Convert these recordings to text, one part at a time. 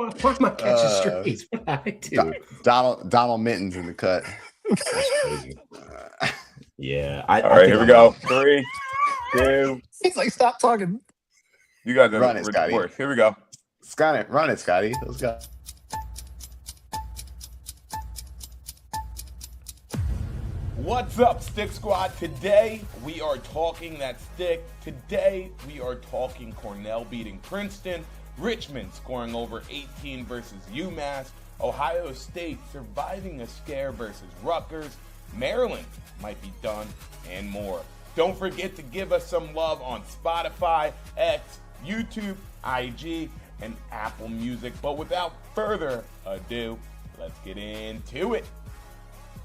Why am I catching strays? What I do? Donald Mitten's in the cut. That's crazy. Yeah. All right, here we go. 3, 2. He's like, stop talking. You guys Run it, Scotty. worse. Here we go. Run it, Scotty. Let's go. What's up, Stick Squad? Today we are talking that stick. Today we are talking Cornell beating Princeton, Richmond scoring over 18 versus Umass, Ohio State surviving a scare versus Rutgers, Maryland might be done, and more. Don't forget to give us some love on Spotify, X, YouTube, IG, and Apple Music. But without further ado, let's get into it.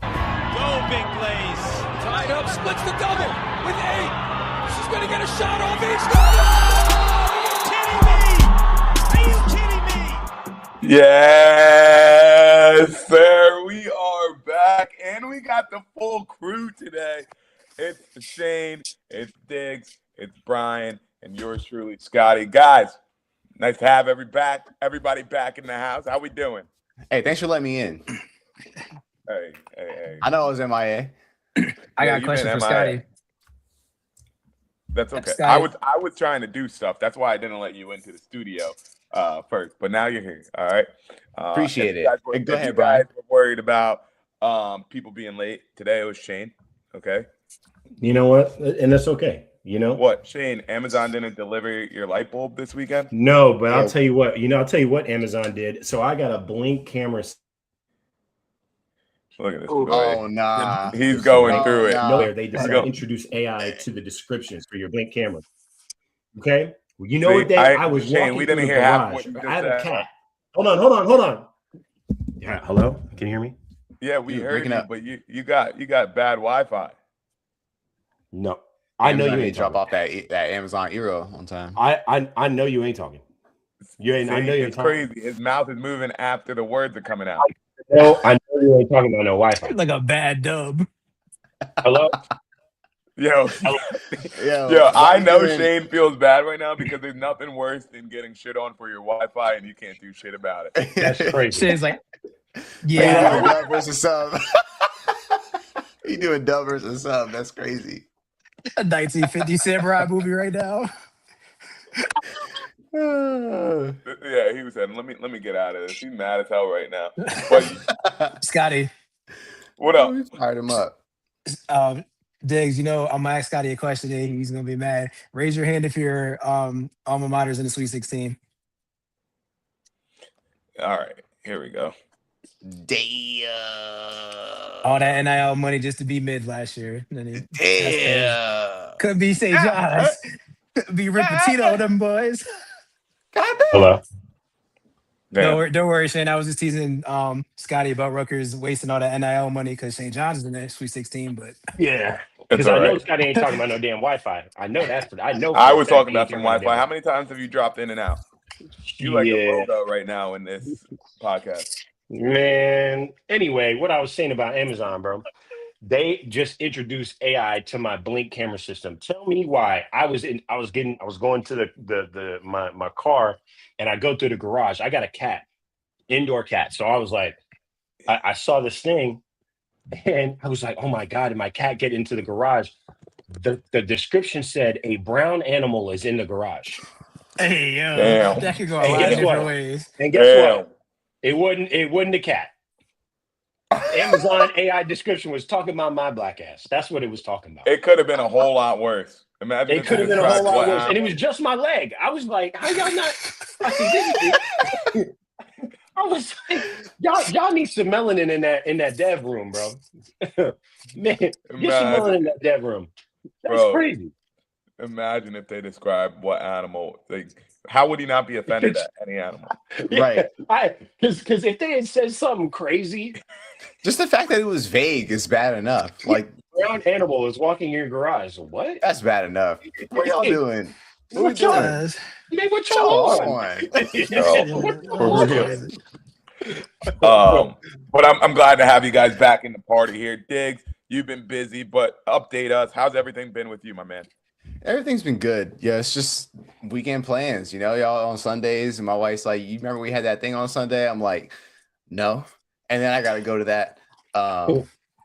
Go, big plays. Tied up, splits the double with 8. She's going to get a shot off each double. Are you kidding me? Yes, sir. We are back, and we got the full crew today. It's Shane, it's Diggs, it's Brian, and yours truly, Scotty. Guys, nice to have everybody back in the house. How we doing? Hey, thanks for letting me in. Hey. I know I was MIA. I got a question for Scotty. That's okay. Scotty. I was trying to do stuff. That's why I didn't let you into the studio first. But now you're here. All right. Appreciate it. Go ahead, you Brian. guys were worried about people being late today. It was Shane. Okay. You know what? And that's okay. You know what? Shane, Amazon didn't deliver your light bulb this weekend? No, but I'll tell you what. I'll tell you what Amazon did. So I got a Blink camera. Look at this. Oh, nah. He's going through it. No, they decided to introduce AI to the descriptions for your Blink camera. Okay? Well, you know what I was Shane, walking we didn't through hear the half garage. what you just I have said. a cat. Hold on. Yeah, hello? Can you hear me? Yeah, we heard breaking you, up. but you got bad Wi-Fi. No. I know you Amazon ain't drop talking. off that Amazon Eero on time. I know you ain't talking. I know you're it's talking. crazy. His mouth is moving after the words are coming out. No, I know you ain't talking about no Wi-Fi. Like a bad dub. Hello? Yo, I know Shane feels bad right now because there's nothing worse than getting shit on for your Wi-Fi and you can't do shit about it. That's crazy. Shane's like, Yeah. yeah. Dub versus sub. You doing dub versus sub. That's crazy. A 1950 samurai movie right now. Yeah, he was saying, let me get out of this. He's mad as hell right now. But Scotty. What up? Fired him up. Diggs, I'm gonna ask Scotty a question and he's gonna be mad. Raise your hand if your alma mater's in the Sweet 16. All right, here we go. Damn. All that NIL money just to be mid last year. Damn. Could be St. John's. Could be Rick Pitino, them boys. Hello? Damn. Don't worry, Shane. I was just teasing Scotty about Rutgers wasting all that NIL money because St. John's is in that Sweet 16, but Yeah. It's Because all I know right. Scotty ain't talking about no damn Wi-Fi. I know that's I know. I was talking about some Wi-Fi. How many times have you dropped in and out? You like a Yeah. logo right now in this podcast. Man. Anyway, what I was saying about Amazon, bro. They just introduced AI to my Blink camera system. Tell me why. I was going to my car and I go through the garage. I got a cat, indoor cat. So I was like, I saw this thing and I was like, oh my God, did my cat get into the garage? The description said a brown animal is in the garage. hey, yo, Damn. that could go a Hey, lot guess of different what? ways. And guess Damn. what? It wasn't a cat. Amazon AI description was talking about my black ass. That's what it was talking about. It could have been a whole lot worse. Imagine It if could have you been a whole described lot what worse. And it animal- was just my leg. I was like, how y'all not? I was like, y'all need some melanin in that dev room, bro. Man, get some melanin in that dev room. That's Bro. crazy. Imagine if they described what animal. How would he not be offended at any animal? Right. Because if they had said something crazy, Just the fact that it was vague is bad enough. Like, brown animal is walking in your garage. What? that's bad enough. What y'all doing? What y'all doing? Man, what y'all on? But I'm glad to have you guys back in the party here. Diggs, you've been busy, but update us. How's everything been with you, my man? Everything's been good. Yeah, it's just weekend plans, y'all on Sundays. And my wife's like, you remember we had that thing on Sunday? I'm like, no. And then I got to go to that.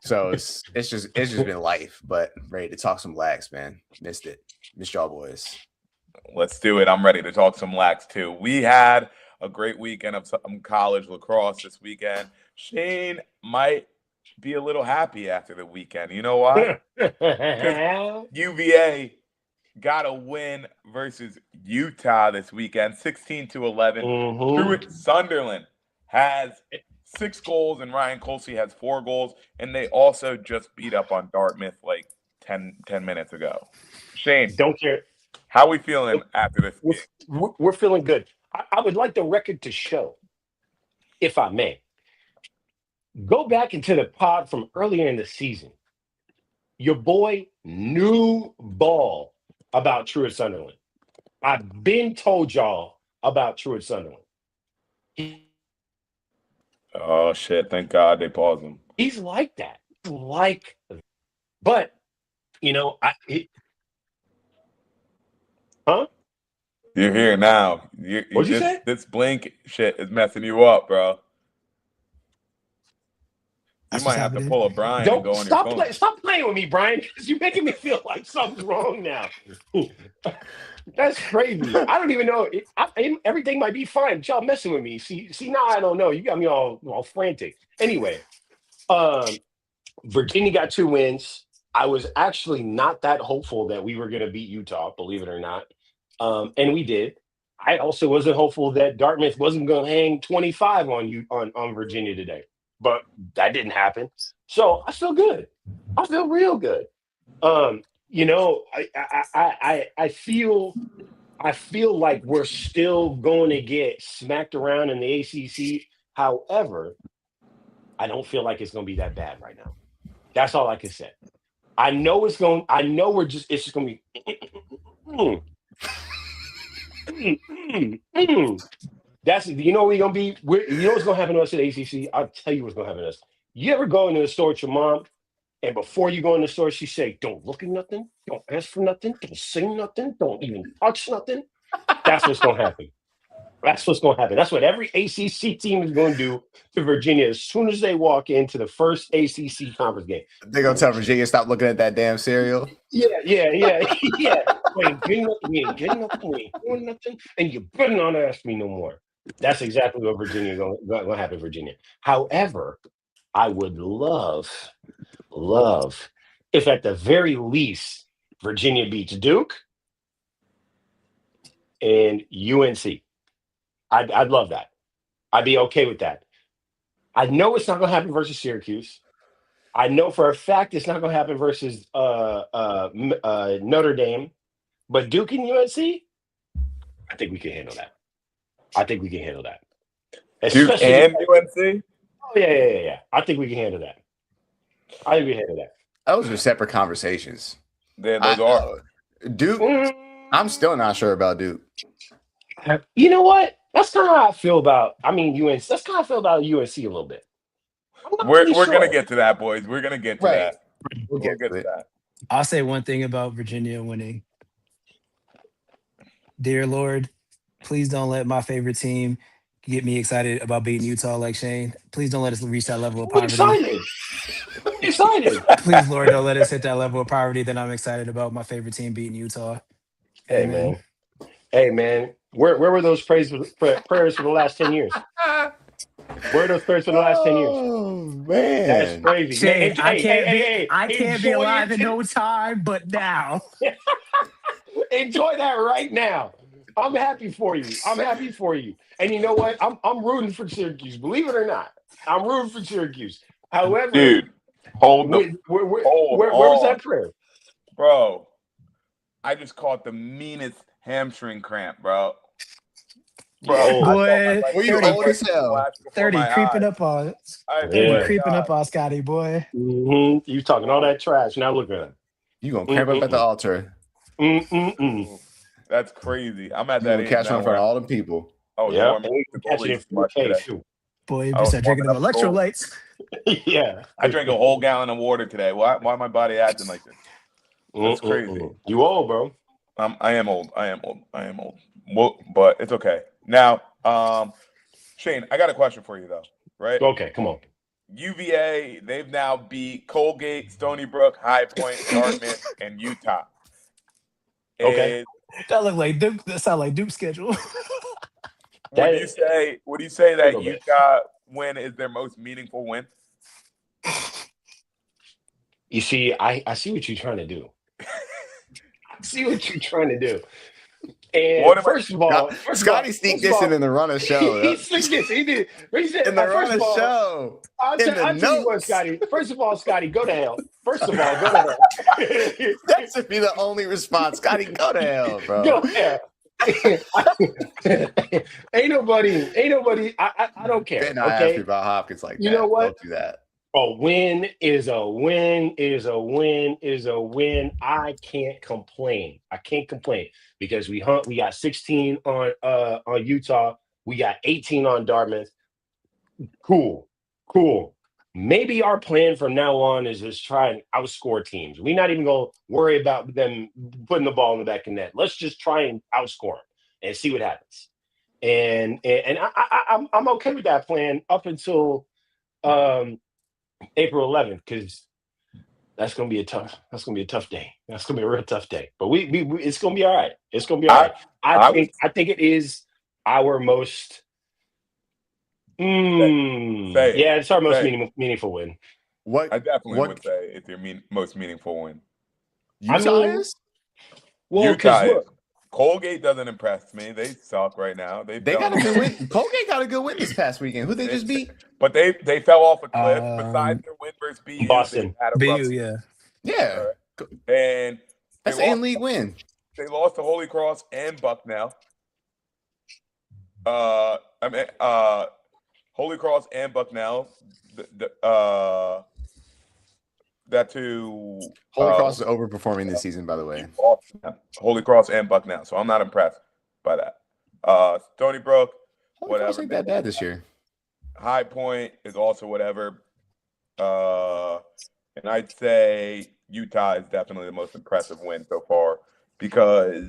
So it's just been life, but ready to talk some lax, man. Missed it. Missed y'all boys. Let's do it. I'm ready to talk some lax too. We had a great weekend of some college lacrosse this weekend. Shane might be a little happy after the weekend. You know why? Because UVA got a win versus Utah this weekend, 16-11. Sunderland has 6 goals, and Ryan Colsey has 4 goals, and they also just beat up on Dartmouth like 10 minutes ago. Shane, Don't care. how are we feeling after this game? We're feeling good. I would like the record to show, if I may, go back into the pod from earlier in the season. Your boy knew ball about Truett Sunderland. I've been told y'all about Truett Sunderland. Oh, shit. Thank God they paused him. He's like that. But, huh? You're here now. What'd you say? This blink shit is messing you up, bro. That's you might what's have to happening. pull a Brian and go on your phone. Stop playing with me, Brian, because you're making me feel like something's wrong now. That's crazy. I don't even know. Everything might be fine, but y'all messing with me. See, now I don't know. You got me all frantic. Anyway, Virginia got 2 wins. I was actually not that hopeful that we were going to beat Utah, believe it or not. And we did. I also wasn't hopeful that Dartmouth wasn't going to hang 25 on Virginia today. But that didn't happen. So I feel good. I feel real good. I feel like we're still going to get smacked around in the ACC. However, I don't feel like it's going to be that bad right now. That's all I can say. I know it's just going to be. That's we're gonna be. What's gonna happen to us at ACC? I'll tell you what's gonna happen to us. You ever go into the store with your mom, and before you go in the store, she say, "Don't look at nothing, don't ask for nothing, don't say nothing, don't even touch nothing." That's what's gonna happen. That's what's gonna happen. That's what every ACC team is gonna do to Virginia as soon as they walk into the first ACC conference game. They're gonna tell Virginia stop looking at that damn cereal. Yeah. We ain't getting nothing. We ain't doing nothing, and you better not ask me no more. That's exactly what Virginia going to happen. Virginia. However, I would love if at the very least Virginia beats Duke and UNC. I'd love that. I'd be okay with that. I know it's not going to happen versus Syracuse. I know for a fact it's not going to happen versus Notre Dame, but Duke and UNC, I think we can handle that. Duke and UNC? Oh, yeah. I think we can handle that. Those are separate conversations. Those are. Duke, I'm still not sure about Duke. You know what? That's kind of how I feel about. UNC. That's kind of how I feel about UNC a little bit. We're gonna get to that, boys. We're gonna get to that. We'll get to that. I'll say one thing about Virginia winning. Dear Lord, please don't let my favorite team get me excited about beating Utah like Shane. Please don't let us reach that level of poverty. Excited. Please, Lord, don't let us hit that level of poverty that I'm excited about my favorite team beating Utah. Hey, man. Where were those prayers for the last 10 years? Where are those prayers for the last 10 years? Oh, man. That's crazy. Shane, Man, I can't be alive in no time but now. Enjoy that right now. I'm happy for you. And you know what? I'm rooting for Syracuse. Believe it or not, I'm rooting for Syracuse. However, dude, where was that prayer, bro? I just caught the meanest hamstring cramp, bro. Boy, were you old as hell? 30 creeping up on Scotty, boy. Mm-hmm. You talking all that trash. Now look at him. You gonna cramp up at the altar. That's crazy. I'm at that age catch now on for all the people. Oh, yeah. Boy, you start drinking them electrolytes. Yeah. I drank a whole gallon of water today. Why my body acting like this? That's crazy. You old, bro. I am old. Well, but it's okay. Now, Shane, I got a question for you though. Right? Okay, come on. UVA, they've now beat Colgate, Stony Brook, High Point, Dartmouth, and Utah. Okay. That look like Duke. That sound like Duke's schedule. Would you say that little bit. Utah win is their most meaningful win? You see, I see what you're trying to do. I see what you're trying to do. And What am I- first of all, Scotty sneaked this in the run of show. He sneaked this. He did. He said, In the first run of of all, show. I'll In the tell you what, notes. Scotty. First of all, Scotty, go to hell. First of all, go to hell. That should be the only response. Scotty, go to hell, bro. Go to hell. ain't nobody. I don't care. Ben, I asked Okay. you about Hopkins like that. You know what? Don't do that. A win is a win is a win is a win. I can't complain. Because we got 16 on Utah. We got 18 on Dartmouth. Cool. Maybe our plan from now on is just try and outscore teams. We're not even gonna worry about them putting the ball in the back of the net. Let's just try and outscore them and see what happens. And I'm okay with that plan up until April 11th, because that's gonna be a tough day. That's gonna be a real tough day. But we it's gonna be all right. It's gonna be all right. I think it is our most. It's our most meaningful win. What I definitely what would say it's your most meaningful win. Utah is? Well, Utah because is. look, Colgate doesn't impress me. They suck right now. They got a good win. Colgate got a good win this past weekend. Who they just beat? But they fell off a cliff. Besides their win versus BU, Boston. they had a rough BU, yeah. Yeah. And That's they an lost- in-league win. They lost to Holy Cross and Bucknell. Holy Cross and Bucknell. That's who Holy Cross is overperforming this season, by the way. Holy Cross and Bucknell. So I'm not impressed by that. Stony Brook, Holy Cross whatever. ain't that bad this year. High Point is also whatever. And I'd say Utah is definitely the most impressive win so far because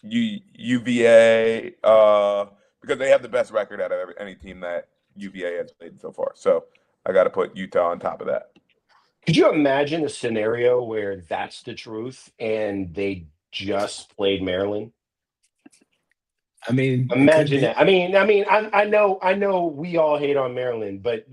UVA, because they have the best record out of any team that UVA has played so far. So I got to put Utah on top of that. could you imagine a scenario where that's the truth and they just played Maryland? I mean, Imagine that. I know we all hate on Maryland, but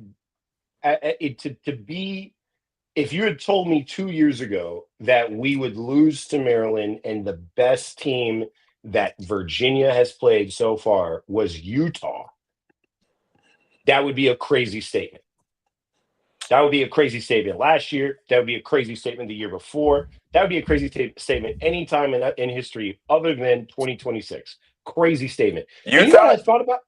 if you had told me 2 years ago that we would lose to Maryland and the best team that Virginia has played so far was Utah, that would be a crazy statement. That would be a crazy statement last year. That would be a crazy statement the year before. That would be a crazy statement anytime in history other than 2026. Crazy statement. And you know what I thought about?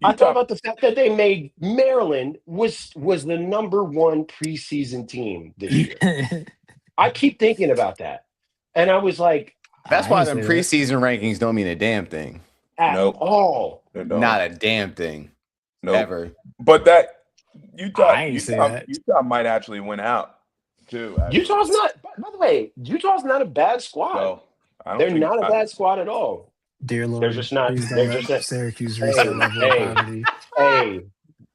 I thought about the fact that they made Maryland was the number one preseason team this year. I keep thinking about that. And I was like, That's why them preseason rankings don't mean a damn thing. at all. Not a damn thing. Nope. Ever. But that Utah might actually win out too. Actually. Utah's not, by the way, Utah's not a bad squad. So, They're not a bad squad at all. Dear Lord, They're just not. please They're don't just let not. Syracuse reach that level of poverty.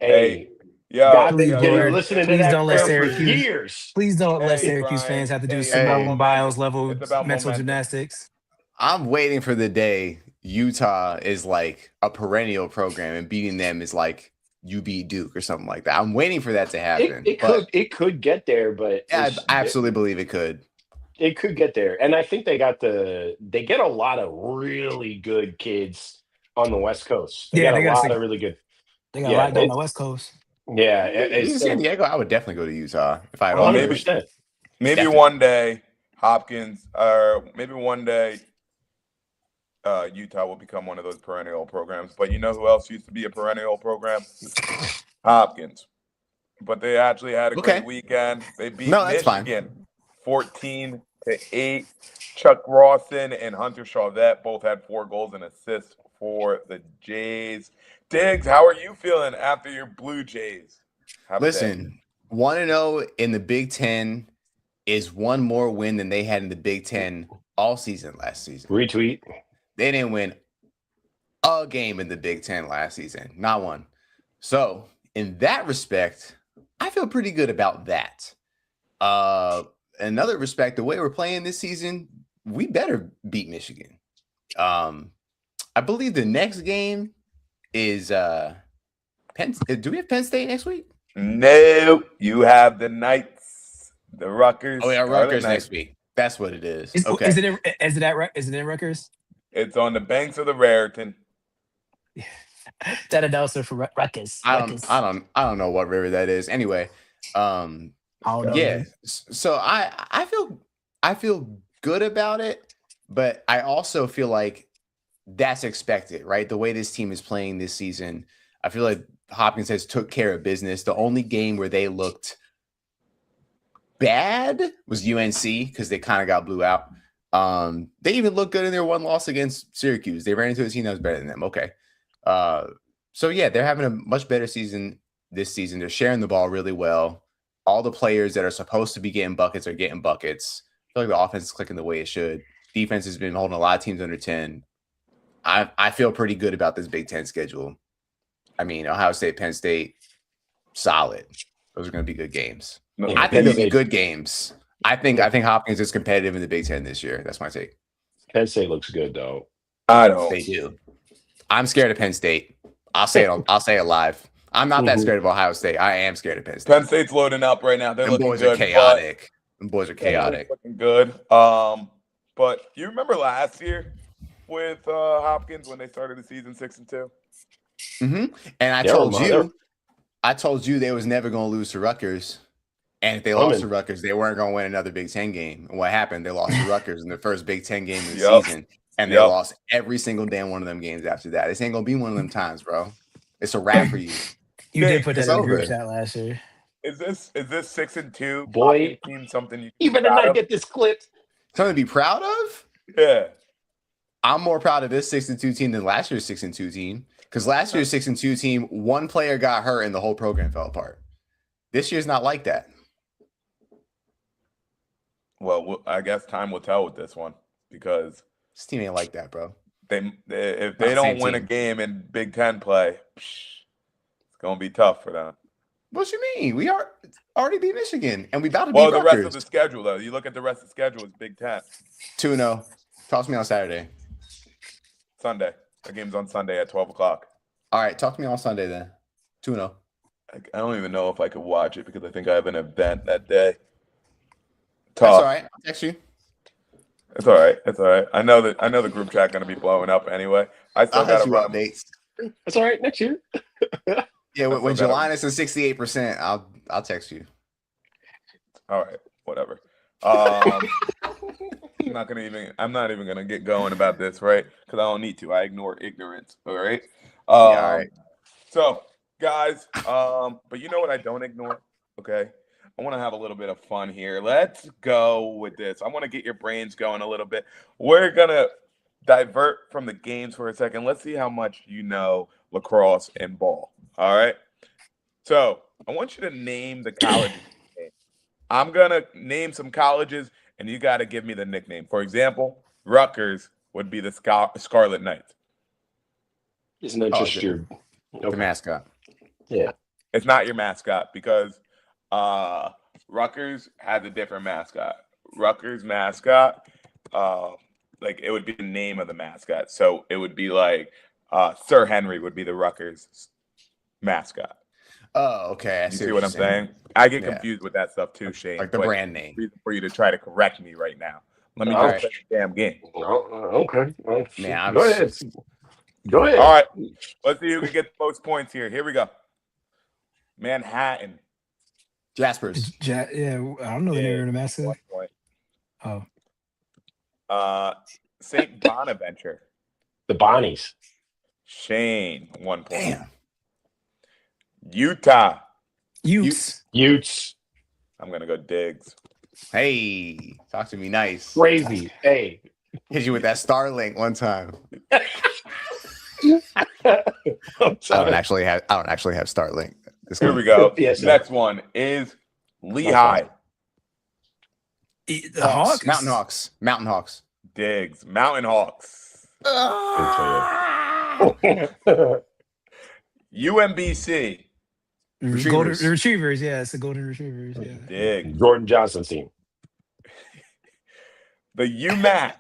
Hey. Yeah. I've been Lord, listening to please that don't let for Syracuse- years. Please don't let Hey, Syracuse Brian. fans have to do Hey, Simone hey. Biles level It's about mental momentum. gymnastics. I'm waiting for the day Utah is like a perennial program and beating them is like you beat Duke or something like that. I'm waiting for that to happen. It could get there, but I absolutely believe it could. It could get there, and I think they get a lot of really good kids on the West Coast. They got a lot of really good. They got locked on the West Coast. Yeah, In San Diego, I would definitely go to Utah if I had all 100%. Maybe Definitely. one day Hopkins, or maybe one day Utah will become one of those perennial programs. But you know who else used to be a perennial program? Hopkins. But they actually had a great weekend. They beat Michigan 14-8. Chuck Rawson and Hunter Chauvet both had 4 goals and assists for the Jays. Diggs, how are you feeling after your Blue Jays? Listen, 1-0 in the Big Ten is one more win than they had in the Big Ten all season last season. Retweet. They didn't win a game in the Big Ten last season, not one. So in that respect, I feel pretty good about that. Another respect, the way we're playing this season, we better beat Michigan. I believe the next game is Penn. Do we have Penn State next week? No, you have the Knights, the Rutgers. Oh yeah, Rutgers Knights. next week. That's what it is. Okay. Is it in Rutgers? It's on the banks of the Raritan. That announcer for Rutgers. I don't know what river that is. Anyway, I don't know. yeah. So I feel good about it, but I also feel like that's expected, right? The way this team is playing this season, I feel like Hopkins has took care of business. The only game where they looked bad was UNC because they kind of got blew out. They even looked good in their one loss against Syracuse. They ran into a team that was better than them. Okay. So yeah, they're having a much better season this season. They're sharing the ball really well. All the players that are supposed to be getting buckets are getting buckets. I feel like the offense is clicking the way it should. Defense has been holding a lot of teams under 10. I feel pretty good about this Big Ten schedule. I mean, Ohio State, Penn State, solid. Those are going to be good games. I think they'll be good games. I think Hopkins is competitive in the Big Ten this year. That's my take. Penn State looks good though. I don't. They do. I'm scared of Penn State. I'll say it live. I'm not that scared of Ohio State. I am scared of Penn State. Penn State's loading up right now. They're looking boys good. Are chaotic. Them boys are chaotic. Looking good. But you remember last year with Hopkins when they started the season 6-2? Mm-hmm. And I told you they was never going to lose to Rutgers. And if they lost to Rutgers, they weren't going to win another Big Ten game. And what happened? They lost to Rutgers in their first Big Ten game of the season. And they lost every single damn one of them games after that. This ain't going to be one of them times, bro. It's a wrap for you. You did put that in the group chat last year. Is this 6-2? Boy, team something you better not get this clipped. Something to be proud of? Yeah. I'm more proud of this 6-2 team than last year's 6-2 team. Because last year's 6-2 team, one player got hurt and the whole program fell apart. This year's not like that. Well, I guess time will tell with this one because this team ain't like that, bro. If they don't win a game in Big Ten play, it's gonna be tough for them. What you mean? We already beat Michigan, and we about to beat Rutgers. Rutgers. Rest of the schedule, though. You look at the rest of the schedule, it's Big Ten. 2-0. Talk to me on Saturday. Sunday. The game's on Sunday at 12 o'clock. All right, talk to me on Sunday then. 2-0. I don't even know if I could watch it because I think I have an event that day. That's all right. I'll text you. It's all right. It's all right. I know the group chat going to be blowing up anyway. I still got to run updates. That's all right. Next year. Yeah, when Jelani's is 68%, I'll text you. All right, whatever. I'm not even gonna get going about this, right? Because I don't need to. I ignore ignorance. All right. All right. So, guys, but you know what I don't ignore? Okay. I want to have a little bit of fun here. Let's go with this. I want to get your brains going a little bit. We're gonna divert from the games for a second. Let's see how much you know lacrosse and ball. All right. So I want you to name the colleges. I'm gonna name some colleges, and you got to give me the nickname. For example, Rutgers would be the Scarlet Knights. Isn't that just your the mascot? Yeah. It's not your mascot because Rutgers has a different mascot. Rutgers mascot, like it would be the name of the mascot. So it would be like Sir Henry would be the Rutgers mascot. Oh, okay. You see what I'm saying? I get confused with that stuff too, Shane. Like the brand name. Reason for you to try to correct me right now. Let me All play the damn game. Okay. Well, Man, go ahead. Go ahead. All right. Let's see who can get the most points here. Here we go. Manhattan. Jaspers. Yeah, I don't know the name of the mascot. 1 point. St. Bonaventure. The Bonnies. Shane, 1 point. Damn. Utah. Utes. I'm gonna go Diggs. Hey, talk to me nice. Crazy. Hey. Hit you with that Starlink one time. I'm I sorry. don't actually have Starlink. Here we go. Yes, Next one is Lehigh. The Hawks. Mountain Hawks. Diggs. Mountain Hawks. UMBC. Golden Retrievers. Retrievers, yeah, it's the Golden Retrievers. Yeah. Diggs. Jordan Johnson's team. The UMass.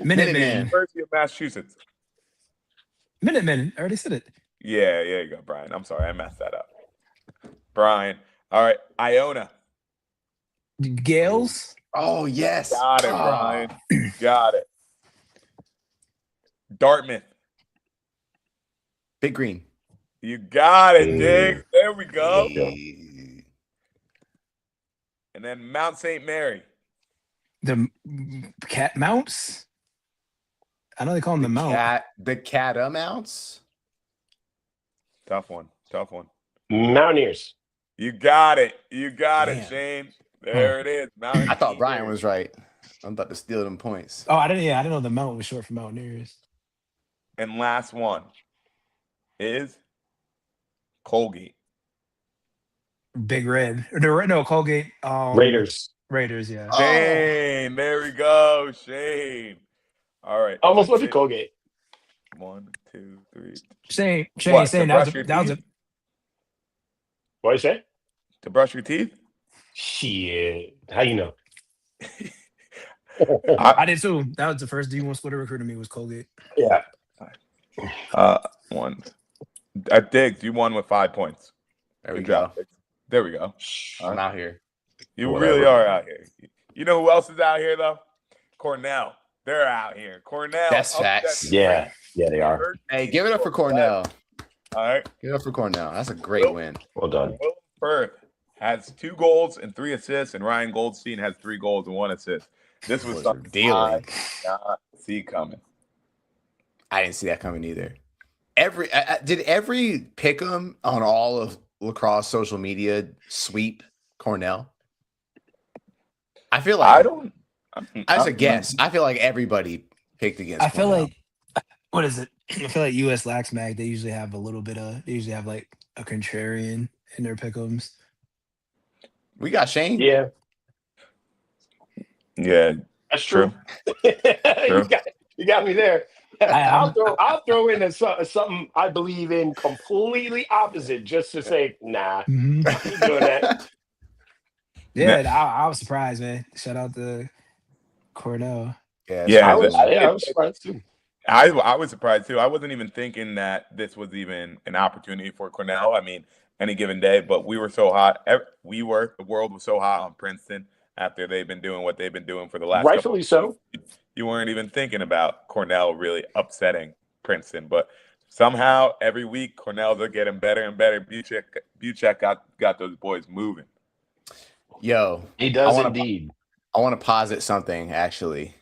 Minutemen. University of Massachusetts. Minutemen. I already said it. Yeah, there you go, Brian. I'm sorry, I messed that up. Brian. All right, Iona. Gales. Oh, yes. Got it, Brian. Got it. Dartmouth. Big Green. You got it, Diggs. There we go. Hey. And then Mount St. Mary. The cat mounts. I know they call them the mount. The Catamounts. Tough one. Mountaineers. You got it. You got it, Damn. Shane. There it is. I thought Brian was right. I'm about to steal them points. Oh, I didn't know the mount was short for Mountaineers. And last one is Colgate. Big Red. No, Colgate. Raiders. Raiders, yeah. Shane. There we go, Shane. All right. Almost went to Colgate. 1, 2, 3. Shane, What, saying to that brush was your a teeth? What you say? To brush your teeth? Shit. How you know? I did too. That was the first D1 splitter recruit to me was Colgate. Yeah. One. Diggs, you won with 5 points. There we Good go. job, Diggs. There we go. I'm out here. You Whatever. really are out here. You know who else is out here, though? Cornell. They're out here. Cornell. That's upset facts. Yeah. Yeah, they are. Hey, give it up for Cornell. All right. Give it up for Cornell. That's a great win. Well done. Will Firth has 2 goals and 3 assists, and Ryan Goldstein has 3 goals and 1 assist. This was something I dealing. did not see coming. I didn't see that coming either. Did every pick'em on all of lacrosse social media sweep Cornell? I feel like as a guess. I feel like everybody picked against. I feel Cornell. like what is it? I feel like US Lax Mag, they usually have like a contrarian in their pick'ems. we got Shane. Yeah, Yeah, that's true. True. You got me there. I'm- I'll throw in something I believe in completely opposite just to say, nah, Mhm. I ain't doing that. Yeah, I was surprised, man. Shout out to Cornell. Yeah, I was surprised too. I was surprised too. I wasn't even thinking that this was even an opportunity for Cornell. I mean, any given day, but we were so hot. The world was so hot on Princeton after they've been doing what they've been doing for the last Rightfully so. You weren't even thinking about Cornell really upsetting Princeton, but somehow every week Cornell's are getting better and better. Buchek got those boys moving. Yo, He does I wanna- indeed. I want to posit something actually.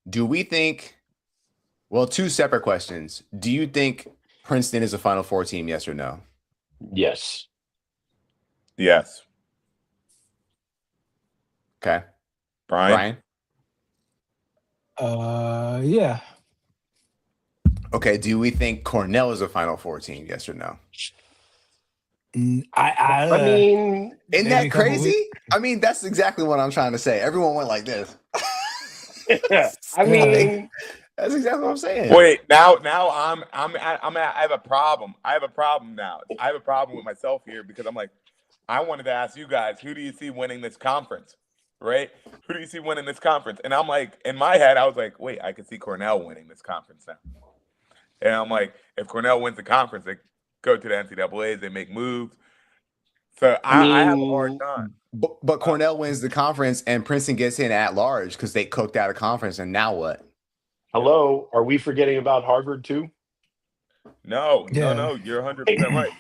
Do we think? Well, 2 separate questions. Do you think Princeton is a Final Four team? Yes or no? Yes. Yes, Okay, Brian. Yeah. Okay. Do we think Cornell is a Final Four team? Yes or no? I mean, Isn't Maybe that a couple crazy? I mean, that's exactly what I'm trying to say. Everyone went like this. I mean, That's exactly what I'm saying. Wait, now I have a problem. I have a problem now. I have a problem with myself here because I'm like, I wanted to ask you guys, who do you see winning this conference? Right? Who do you see winning this conference? And I'm like, in my head, I was like, wait, I could see Cornell winning this conference now. And I'm like, if Cornell wins the conference, they go to the NCAAs, they make moves. So I have a hard time. But Cornell wins the conference and Princeton gets in at large because they cooked out a conference. And now what? hello, are we forgetting about Harvard too? No, Yeah. you're 100% right.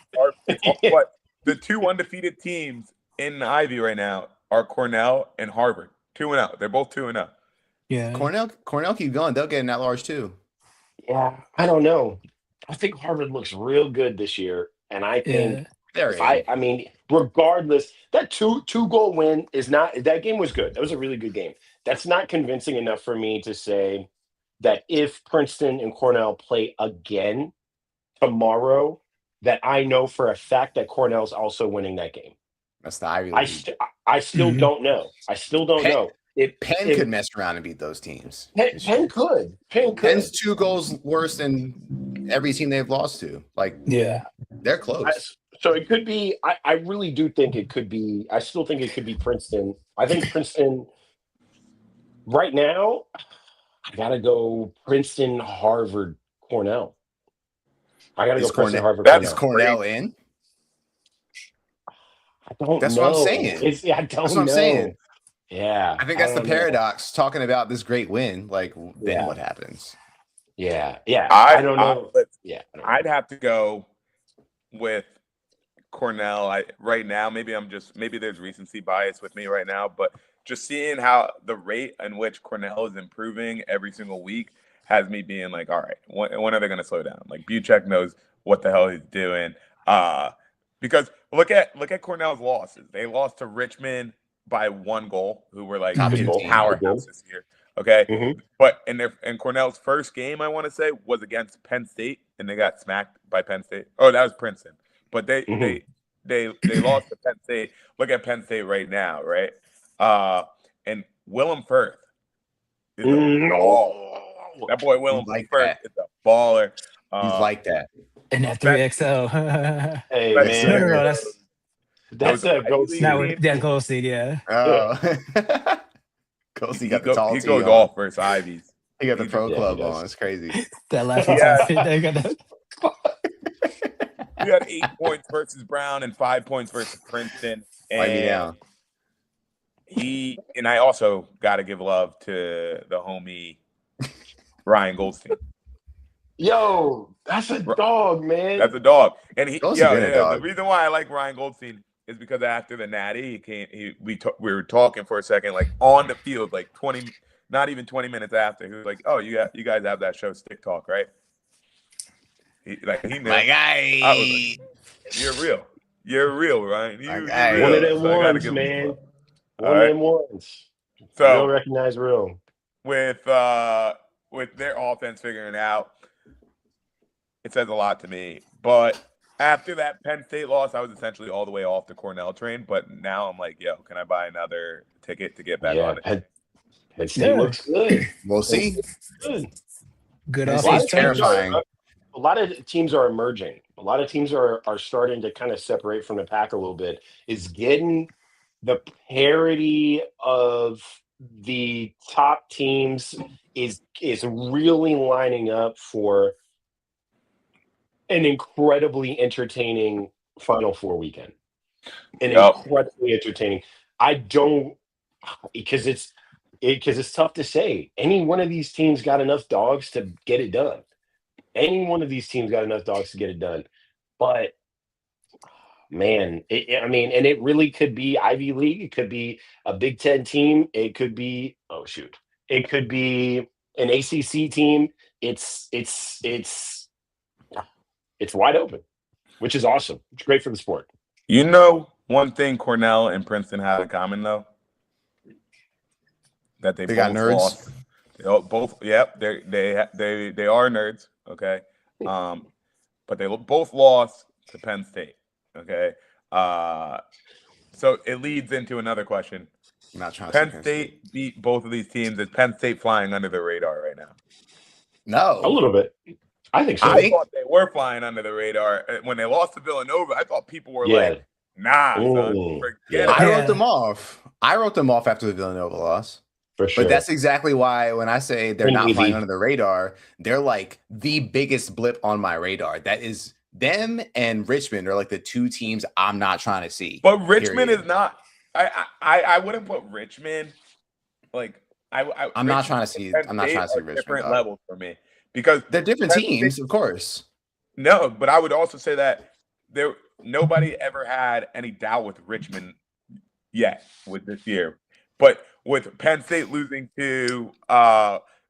What the 2 undefeated teams in the Ivy right now are Cornell and Harvard. 2-0. They're both 2-0. Yeah. Cornell keep going. They'll get in at large too. Yeah, I don't know. I think Harvard looks real good this year, and I think Yeah. They're if in. I mean, regardless, that two goal win is not. That game was good. That was a really good game. That's not convincing enough for me to say that if Princeton and Cornell play again tomorrow, that I know for a fact that Cornell's also winning that game. That's the Ivy League. I still Mhm. don't know. I still don't Penn- know. Penn could mess around and beat those teams. Penn could. Penn's 2 goals worse than every team they've lost to. Like, Yeah. they're close. So it could be. I really do think it could be. I still think it could be Princeton. I think Princeton right now. I gotta go Princeton, Harvard, Cornell. I gotta go Princeton, Harvard, Cornell. Is Cornell in? I don't know. That's what I'm saying. That's what I'm saying. Yeah. I think that's the paradox. Talking about this great win, like then what happens? Yeah. I don't know. I'd have to go with Cornell. Right now, maybe there's recency bias with me right now, but just seeing how the rate in which Cornell is improving every single week has me being like, all right, when are they going to slow down? Like Buchek knows what the hell he's doing. Because look at Cornell's losses. They lost to Richmond by 1 goal, who were like powerhouse this year. Okay, but in Cornell's first game, I want to say, was against Penn State, and they got smacked by Penn State. Oh, that was Princeton, but they lost to Penn State. Look at Penn State right now, right? And Willem Firth is a baller. That boy Willem Firth is a baller. He's like that. And that 3XL. Hey man, no, that's a Goldstein. That's Goldstein, yeah. Oh. Goldstein got the tall He goes off versus Ivies. He got the pro club on. It's crazy. That last one. He had 8 points versus Brown and 5 points versus Princeton. Light me down. And I also got to give love to the homie Ryan Goldstein. Yo, that's a dog, man. That's a dog. And dog. The reason why I like Ryan Goldstein is because after the Natty, we were talking for a second, like on the field, like 20, not even 20 minutes after. He was like, "Oh, you guys have that show, Stick Talk, right?" He knew. My guy. I was like, You're real, Ryan. You're real. One of them ones, man. One of them ones. So real recognize real. With their offense figuring out, it says a lot to me. But after that Penn State loss, I was essentially all the way off the Cornell train. But now I'm like, yo, can I buy another ticket to get back on it? Penn State looks good. We'll see. Good offense. Terrifying. A lot of teams are emerging. A lot of teams are starting to kind of separate from the pack a little bit. Is getting the parity of the top teams is really lining up for an incredibly entertaining Final Four weekend. Incredibly entertaining. Because it's tough to say. Any one of these teams got enough dogs to get it done. But man, and it really could be Ivy League. It could be a Big Ten team. It could be it could be an ACC team. It's wide open, which is awesome. It's great for the sport. You know, one thing Cornell and Princeton have in common, though, that they both got nerds. Lost. They are nerds. Okay, but they both lost to Penn State. Okay, so it leads into another question. I'm not trying Penn State beat both of these teams. Is Penn State flying under the radar right now? No, a little bit. I think so. I thought they were flying under the radar when they lost to Villanova. I thought people were like, "Nah, son, forget it." I wrote them off. I wrote them off after the Villanova loss. For sure. But that's exactly why when I say they're not flying under the radar, they're like the biggest blip on my radar. That is them and Richmond are like the 2 teams I'm not trying to see. But Richmond is not. I wouldn't put Richmond like I'm not trying to see. I'm not trying to see Richmond. Different levels for me because they're different teams, of course. No, but I would also say that nobody ever had any doubt with Richmond yet with this year. But with Penn State losing to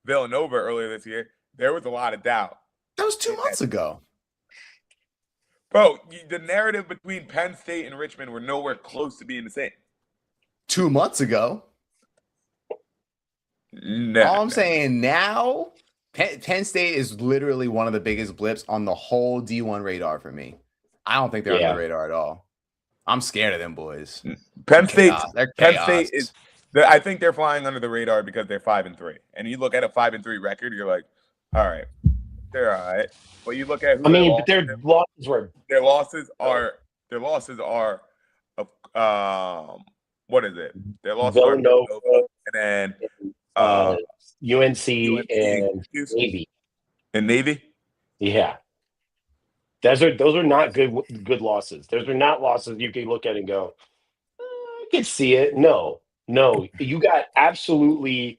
Villanova earlier this year, there was a lot of doubt. That was 2 months ago. Bro, the narrative between Penn State and Richmond were nowhere close to being the same. 2 months ago? No. All I'm saying now, Penn State is literally one of the biggest blips on the whole D1 radar for me. I don't think they're on the radar at all. I'm scared of them boys. Penn State I think they're flying under the radar because they're 5-3. And you look at a 5-3 record, you're like, all right, they're all right. But you look at who I mean, but their losses were their losses are what is it? Their losses are Villanova, and then UNC UNC and Navy. and Navy. Yeah, those are not good losses. Those are not losses you can look at and go, I can see it. No, you got absolutely.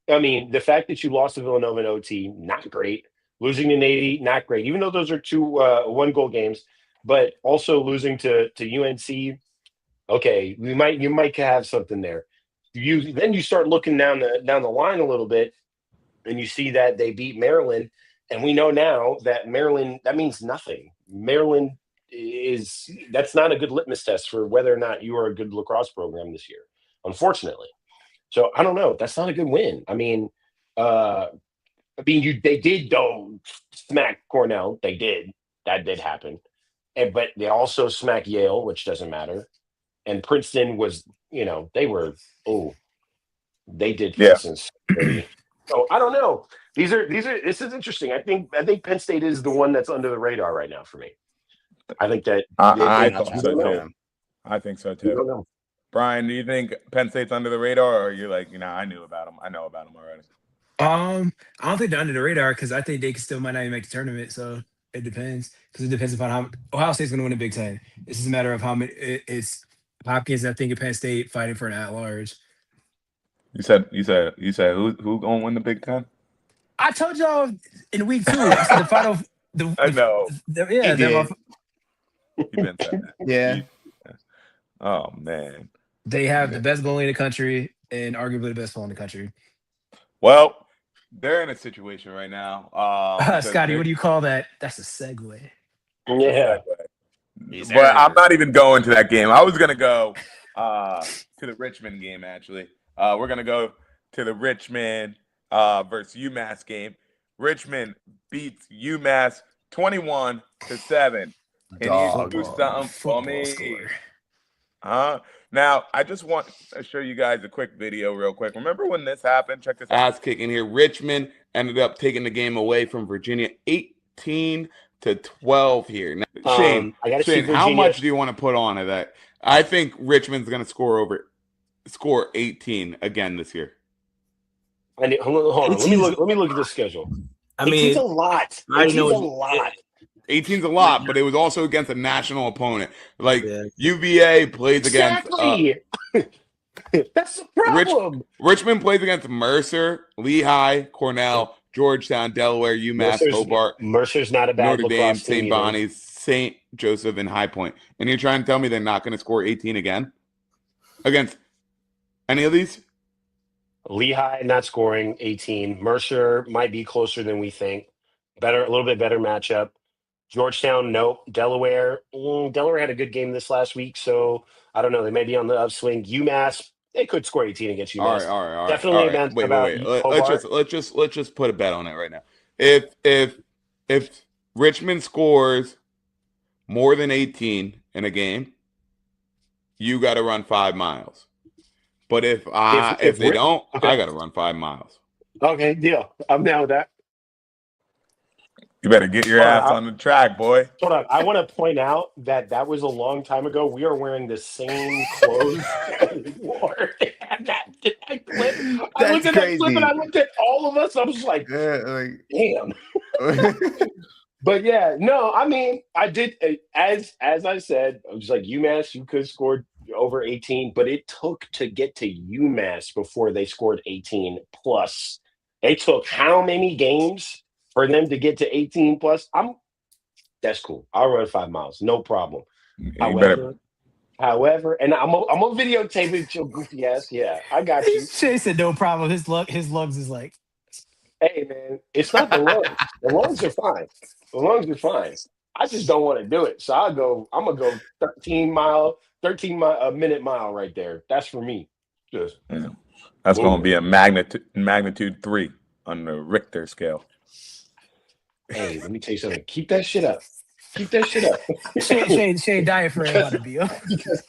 I mean, the fact that you lost to Villanova in OT, not great. Losing to Navy, not great. Even though those are two 1-goal games, but also losing to UNC. Okay, you might have something there. Then you start looking down the line a little bit, and you see that they beat Maryland, and we know now that Maryland, that means nothing. Maryland that's not a good litmus test for whether or not you are a good lacrosse program this year, unfortunately. So I don't know. That's not a good win. I mean, they did though smack Cornell. They did. That did happen. But they also smacked Yale, which doesn't matter. And Princeton was, they did Princeton. Yeah. So I don't know. This is interesting. I think Penn State is the one that's under the radar right now for me. I think that I think so too. Brian, do you think Penn State's under the radar, or you're like, I knew about them. I know about them already. I don't think they're under the radar because I think they still might not even make the tournament. So it depends, because it depends upon how Ohio State's going to win the Big Ten. It's just a matter of how many. It's Hopkins, I think, and Penn State fighting for an at-large. You said who going to win the Big Ten? I told y'all in week 2. I said the final. I know. Yeah, You've been saying that. Yeah. Oh man. They have the best goalie in the country and arguably the best goal in the country. Well, they're in a situation right now. Scotty, what do you call that? That's a segue. Yeah. But I'm not even going to that game. I was going to go to the Richmond game, actually. We're going to go to the Richmond versus Umass game. Richmond beats Umass 21-7. And he's something for me. Now, I just want to show you guys a quick video real quick. Remember when this happened? Check this out. Ass kicking here. Richmond ended up taking the game away from Virginia 18-12 here. Now, Shane, how much do you want to put on to that? I think Richmond's going to score 18 again this year. Hold on. Let me look at the schedule. I mean, 18's a lot. 18's a lot, but it was also against a national opponent. Like UVA plays against. That's the problem. Richmond plays against Mercer, Lehigh, Cornell, Georgetown, Delaware, UMass, Hobart. Mercer's not a bad Notre Dame, St. Bonnie's, St. Joseph, and High Point. And you're trying to tell me they're not going to score 18 again against any of these? Lehigh not scoring 18. Mercer might be closer than we think. A little bit better matchup. Georgetown, nope. Delaware had a good game this last week, so I don't know. They may be on the upswing. UMass, they could score 18 against UMass. All right. Definitely wait. Let's just put a bet on it right now. If Richmond scores more than 18 in a game, you got to run 5 miles. But if they don't, I got to run 5 miles. Okay, deal. I'm down with that. You better get your ass on the track, boy. Hold on. I want to point out that was a long time ago. We are wearing the same clothes that we wore. That clip. I looked at that clip and I looked at all of us. I was like, damn. But yeah, no, I mean, I did, as I said, I was like, UMass, you could score over 18, but it took to get to UMass before they scored 18 plus. It took how many games for them to get to 18 plus? That's cool. I'll run 5 miles, no problem. However, and I'm gonna videotape it, your goofy ass. Yeah, I got you. Shay said no problem. His lungs is like, hey man, it's not the lungs. The lungs are fine. The lungs are fine. I just don't want to do it. So I'm gonna go 13 minute mile right there. That's for me. Just that's gonna be a magnitude 3 on the Richter scale. Hey, let me tell you something. Keep that shit up. Shane, diet for everybody, because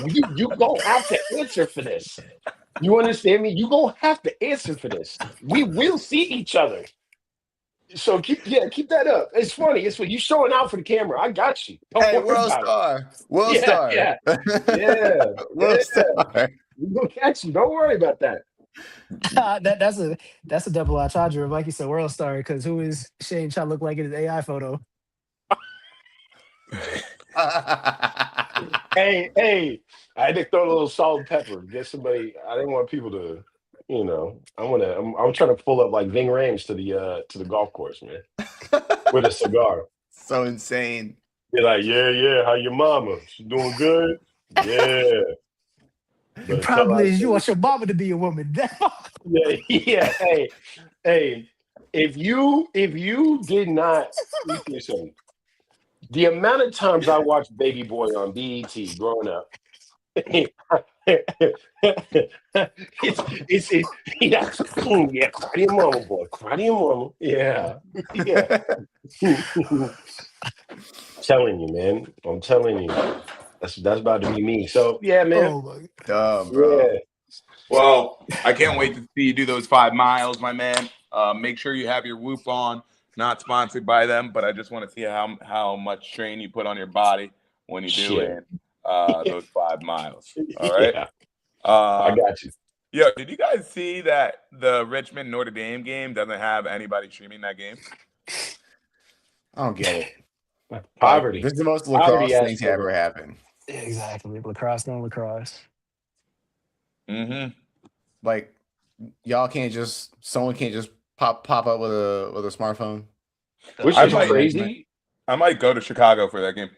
you don't have to answer for this. You understand me? You're gonna have to answer for this. We will see each other. So keep that up. It's funny. It's what you showing out for the camera. I got you. Don't Hey, worry world about it. star. World Yeah, star. yeah, yeah, World yeah. star. We gonna catch you. Don't worry about that. That's a double entendre. Like you said, world star. Because who is Shane trying to look like in his AI photo? Hey, I had to throw a little salt and pepper. Get somebody. I didn't want people to, I'm trying to pull up like Ving Rhames to the golf course, man, with a cigar. So insane. Be like, yeah. How your mama? She doing good? Yeah. The Better tell problem her I is you said- want your mama to be a woman. Yeah. Hey. If you did not, let me tell you something. The amount of times I watched Baby Boy on BET growing up, it's yeah, cry to your mama, boy, cry to your mama, yeah. Telling you, man, I'm telling you, that's about to be me. So yeah, man, Oh my! Dumb, bro. yeah. Well, I can't wait to see you do those 5 miles, my man. Make sure you have your Whoop on. Not sponsored by them, but I just want to see how much strain you put on your body when you do Shit. it. Those 5 miles. All right. Yeah, I got you. Yo, did you guys see that the Richmond Notre Dame game doesn't have anybody streaming that game? I don't get it. Poverty. This is the most Poverty lacrosse thing has to ever happen. Exactly. Lacrosse, no lacrosse. Mm-hmm. Like, someone can't just pop up with a smartphone. Which I is might- crazy. I might go to Chicago for that game.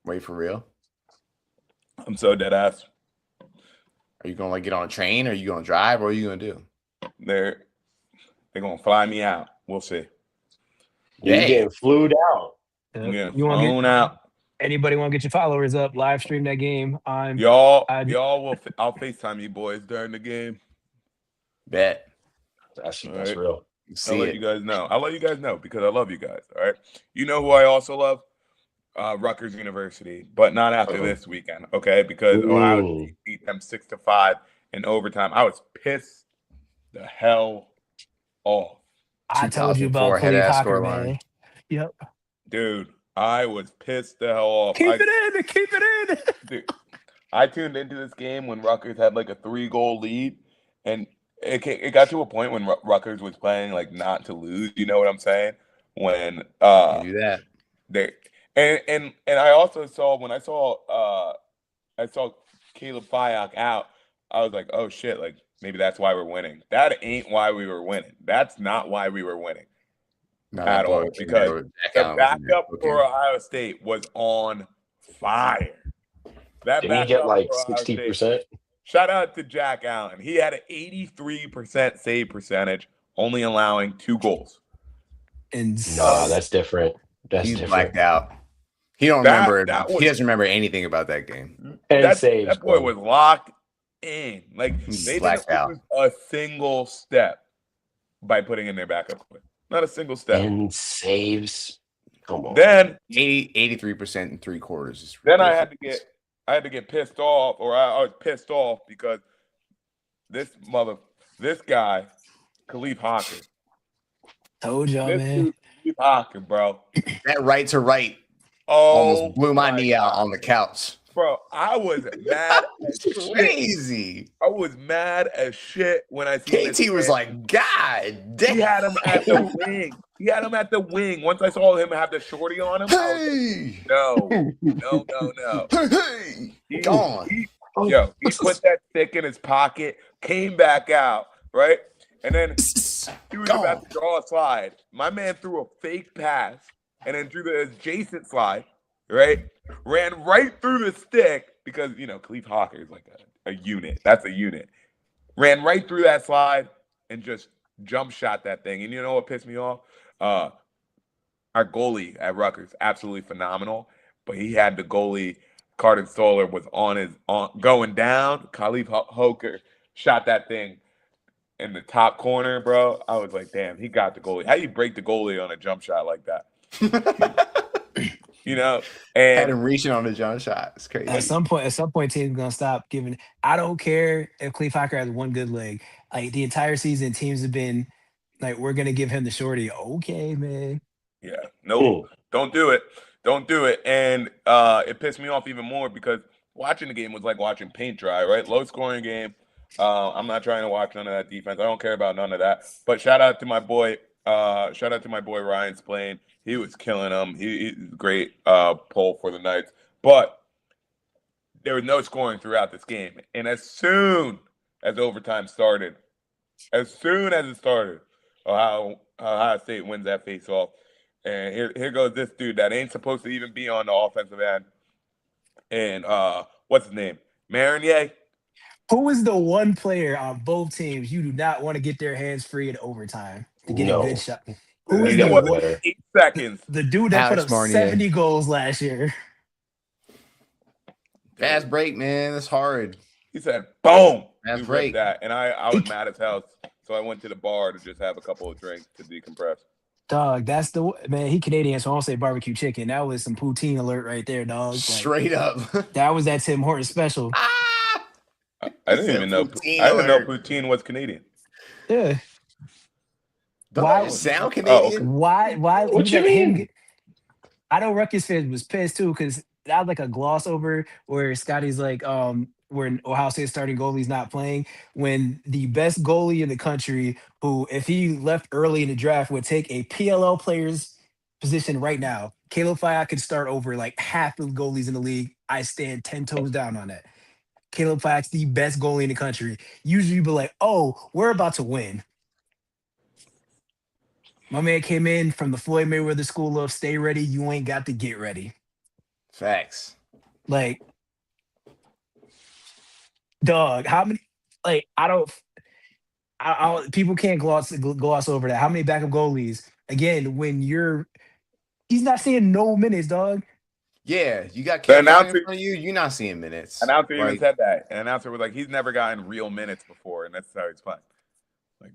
Wait, for real? I'm so dead ass. Are you gonna get on a train? Or are you gonna drive? Or what are you gonna do? They're gonna fly me out. We'll see. You're Dang. getting flued out. I'm getting You want to flown get out. anybody want to get your followers up? Live stream that game on. Y'all I- will. I'll FaceTime you boys during the game. Bet. That's All that's right. real. See I'll let it. you guys know. I'll let you guys know because I love you guys. All right. You know who I also love? Rutgers University, but not after Uh-oh. this weekend. Okay, because Ohio Ooh. State beat them 6-5 in overtime. I was pissed the hell off, I told you 2004 about Khalif head-ass Hocker, scoreline. man. Yep. dude. I was pissed the hell off. Keep it in. Dude, I tuned into this game when Rutgers had like a 3-goal lead, and it got to a point when Rutgers was playing like not to lose. You know what I'm saying? When You do that. they and I also saw when I saw Caleb Fyock out, I was like, oh shit, like maybe that's why we're winning. That ain't why we were winning. That's not why we were winning No, at that boy all. was in there Because with Jack the Allen was in there backup cooking. for Ohio State was on fire. That Didn't he get backup like for Ohio State. 60%? Shout out to Jack Allen. He had an 83% save percentage, only allowing 2 goals. And Nah, that's different. That's He's different. blacked out. He don't That- remember. that He was- doesn't remember anything about that game. And That saves, boy bro. was locked in. Like He's they blacked didn't out. lose a single step by putting in their backup play. Not a single step. And saves. Come on. Then 83% in 3 quarters. Is I ridiculous. had to get pissed off, or I was pissed off because this guy, Khalif Hocker. told y'all, This man. dude, Khalif Hocker, bro. That right to right Oh, almost blew my knee out God. on the couch. Bro, I was mad as shit. Crazy. I was mad as shit when I seen this KT was man. like, God damn. He had him at the wing. He had him at the wing. Once I saw him have the shorty on him, I was Hey, like, no. hey, He, gone. he put that stick in his pocket, came back out, right? And then he was Gone. about to draw a slide. My man threw a fake pass and then drew the adjacent slide, right? Ran right through the stick because, Khalif Hocker is like a unit. That's a unit. Ran right through that slide and just jump shot that thing. And you know what pissed me off? Our goalie at Rutgers, absolutely phenomenal. But he had the goalie, Carden Stoller, was going down. Khalif Hoker shot that thing in the top corner, bro. I was like, damn, he got the goalie. How do you break the goalie on a jump shot like that? You know, Had and him reaching on the jump shot. It's crazy. At some point, teams gonna stop giving. I don't care if Cleve Hocker has one good leg. Like the entire season, teams have been like, we're gonna give him the shorty. Okay, man. yeah, nope, don't do it. Don't do it. And it pissed me off even more because watching the game was like watching paint dry, right? Low scoring game. I'm not trying to watch none of that defense. I don't care about none of that. But shout out to my boy Ryan Splain. He was killing them. He's great pull for the Knights. But there was no scoring throughout this game. And as soon as overtime started, Ohio State wins that face-off. And here goes this dude that ain't supposed to even be on the offensive end. And what's his name? Marinier? Who is the one player on both teams you do not want to get their hands free in overtime to get a No. good shot? Who is You the got one, better. 8 seconds. the dude that Alex put up Marnier. 70 goals last year? Fast break, man. That's hard. He said, boom. That's We right. ripped that. And I was mad as hell. So I went to the bar to just have a couple of drinks to decompress. Dog, that's the man. He Canadian, so I don't say barbecue chicken. That was some poutine alert right there, dog. Like, Straight up. that was that Tim Hortons special. Ah! I didn't even know poutine was Canadian. Yeah. Don't Why- it sound Oh, Canadian? okay. Why? What you let him mean? I know Rutgers fans was pissed too because that was like a gloss over where Scotty's like, where Ohio State starting goalie's not playing when the best goalie in the country, who if he left early in the draft would take a PLL player's position right now. Caleb Fayad could start over like half of goalies in the league. I stand 10 toes down on that. Caleb Fayad's the best goalie in the country. Usually you'd be like, oh, we're about to win. My man came in from the Floyd Mayweather school of stay ready, you ain't got to get ready. Facts. Like, dog, how many? Like, I people can't gloss over that. How many backup goalies? Again, when he's not seeing no minutes, dog. Yeah, you got The Caleb in announcer- front of you. You're not seeing minutes. Announcer even Like, said that. An announcer was like, he's never gotten real minutes before, and that's how he's playing. Like,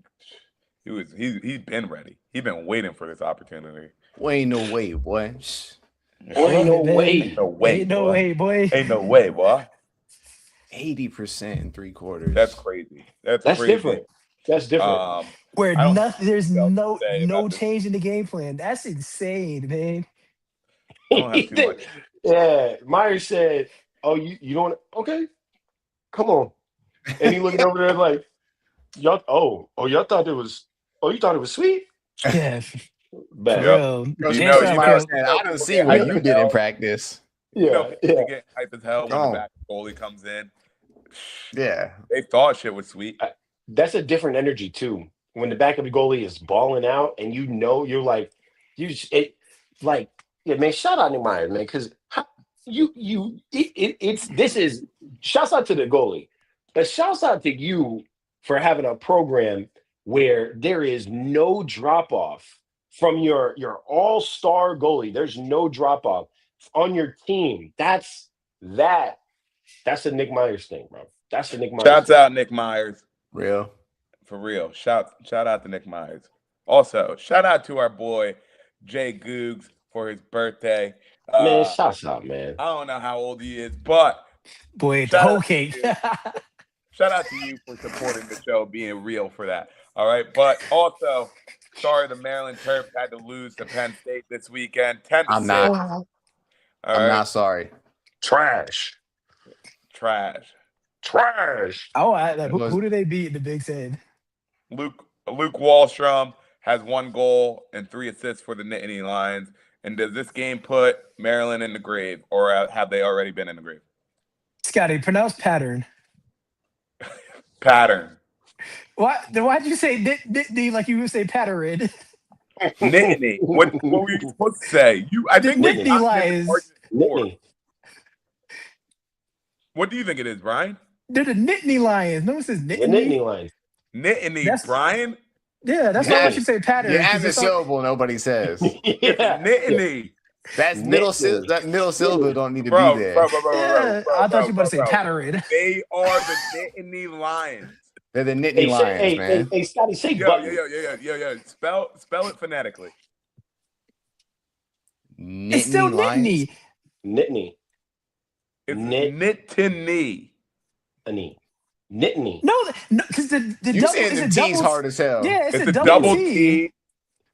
he's been ready. He's been waiting for this opportunity. ain't no way, boy. Ain't no way. Ain't no way, Ain't no boy. way, boy. Ain't no way, boy. 80% in 3/4. That's crazy. That's crazy. different. That's different. Where I don't nothing, there's know what no to say no about this. change in the game plan. That's insane, man. I don't have too much. Yeah, Myers said, "Oh, you don't okay? Come on." And he looking over there like, "Y'all, y'all thought it was, you thought it was sweet." Yeah, Bad. Yeah. bro. You James know, Brown Myers Crow- said, I don't see what you did in practice. You know, Yeah, people get hype as hell when Oh. the back goalie comes in. Yeah. They thought shit was sweet. that's a different energy too. When the backup goalie is balling out, and you're like, yeah, man. Shout out to Myers, man, because shouts out to the goalie, but shouts out to you for having a program where there is no drop off from your all-star goalie. There's no drop off on your team. That's a Nick Myers thing, bro. That's the Nick Myers. Shouts thing. out Nick Myers. Real. For real. Shout out to Nick Myers. Also, shout out to our boy Jay Googs for his birthday. Man, shouts out, man. I don't know how old he is, but boy, the Shout whole out to cake. you. shout out to you for supporting the show, being real for that. All right. But also, sorry the Maryland Terps had to lose to Penn State this weekend. 10-6. I'm not. All I'm right? not sorry. Trash. Trash. Who do they beat in the Big Ten? Luke Wallstrom has 1 goal and 3 assists for the Nittany Lions. And does this game put Maryland in the grave, or have they already been in the grave? Scotty, pronounce pattern. Pattern. Why'd you say Nittany like you would say pattern? Nittany. What were you supposed to say? I think Nittany Lions. Nittany. What do you think it is, Brian? They're the Nittany Lions. No one says The Nittany. Nittany line. Nittany, That's- Brian? Yeah, that's why I should say pattern. You 'cause add the it's all- syllable, nobody says. Yeah. Nittany. That's middle Nittany. that middle syllable don't need to Bro, be there. bro. Yeah, I thought you were about to say pattern. They are the Nittany Lions. They're the Nittany Lions, man. Hey, Scotty, say Yo. button. Spell it phonetically. It's still Lions? Nittany. Nittany. It's Nit- Nittany. Nittany. No, because the You double saying is the a T's double. hard as hell. Yeah, It's a a double double T. T.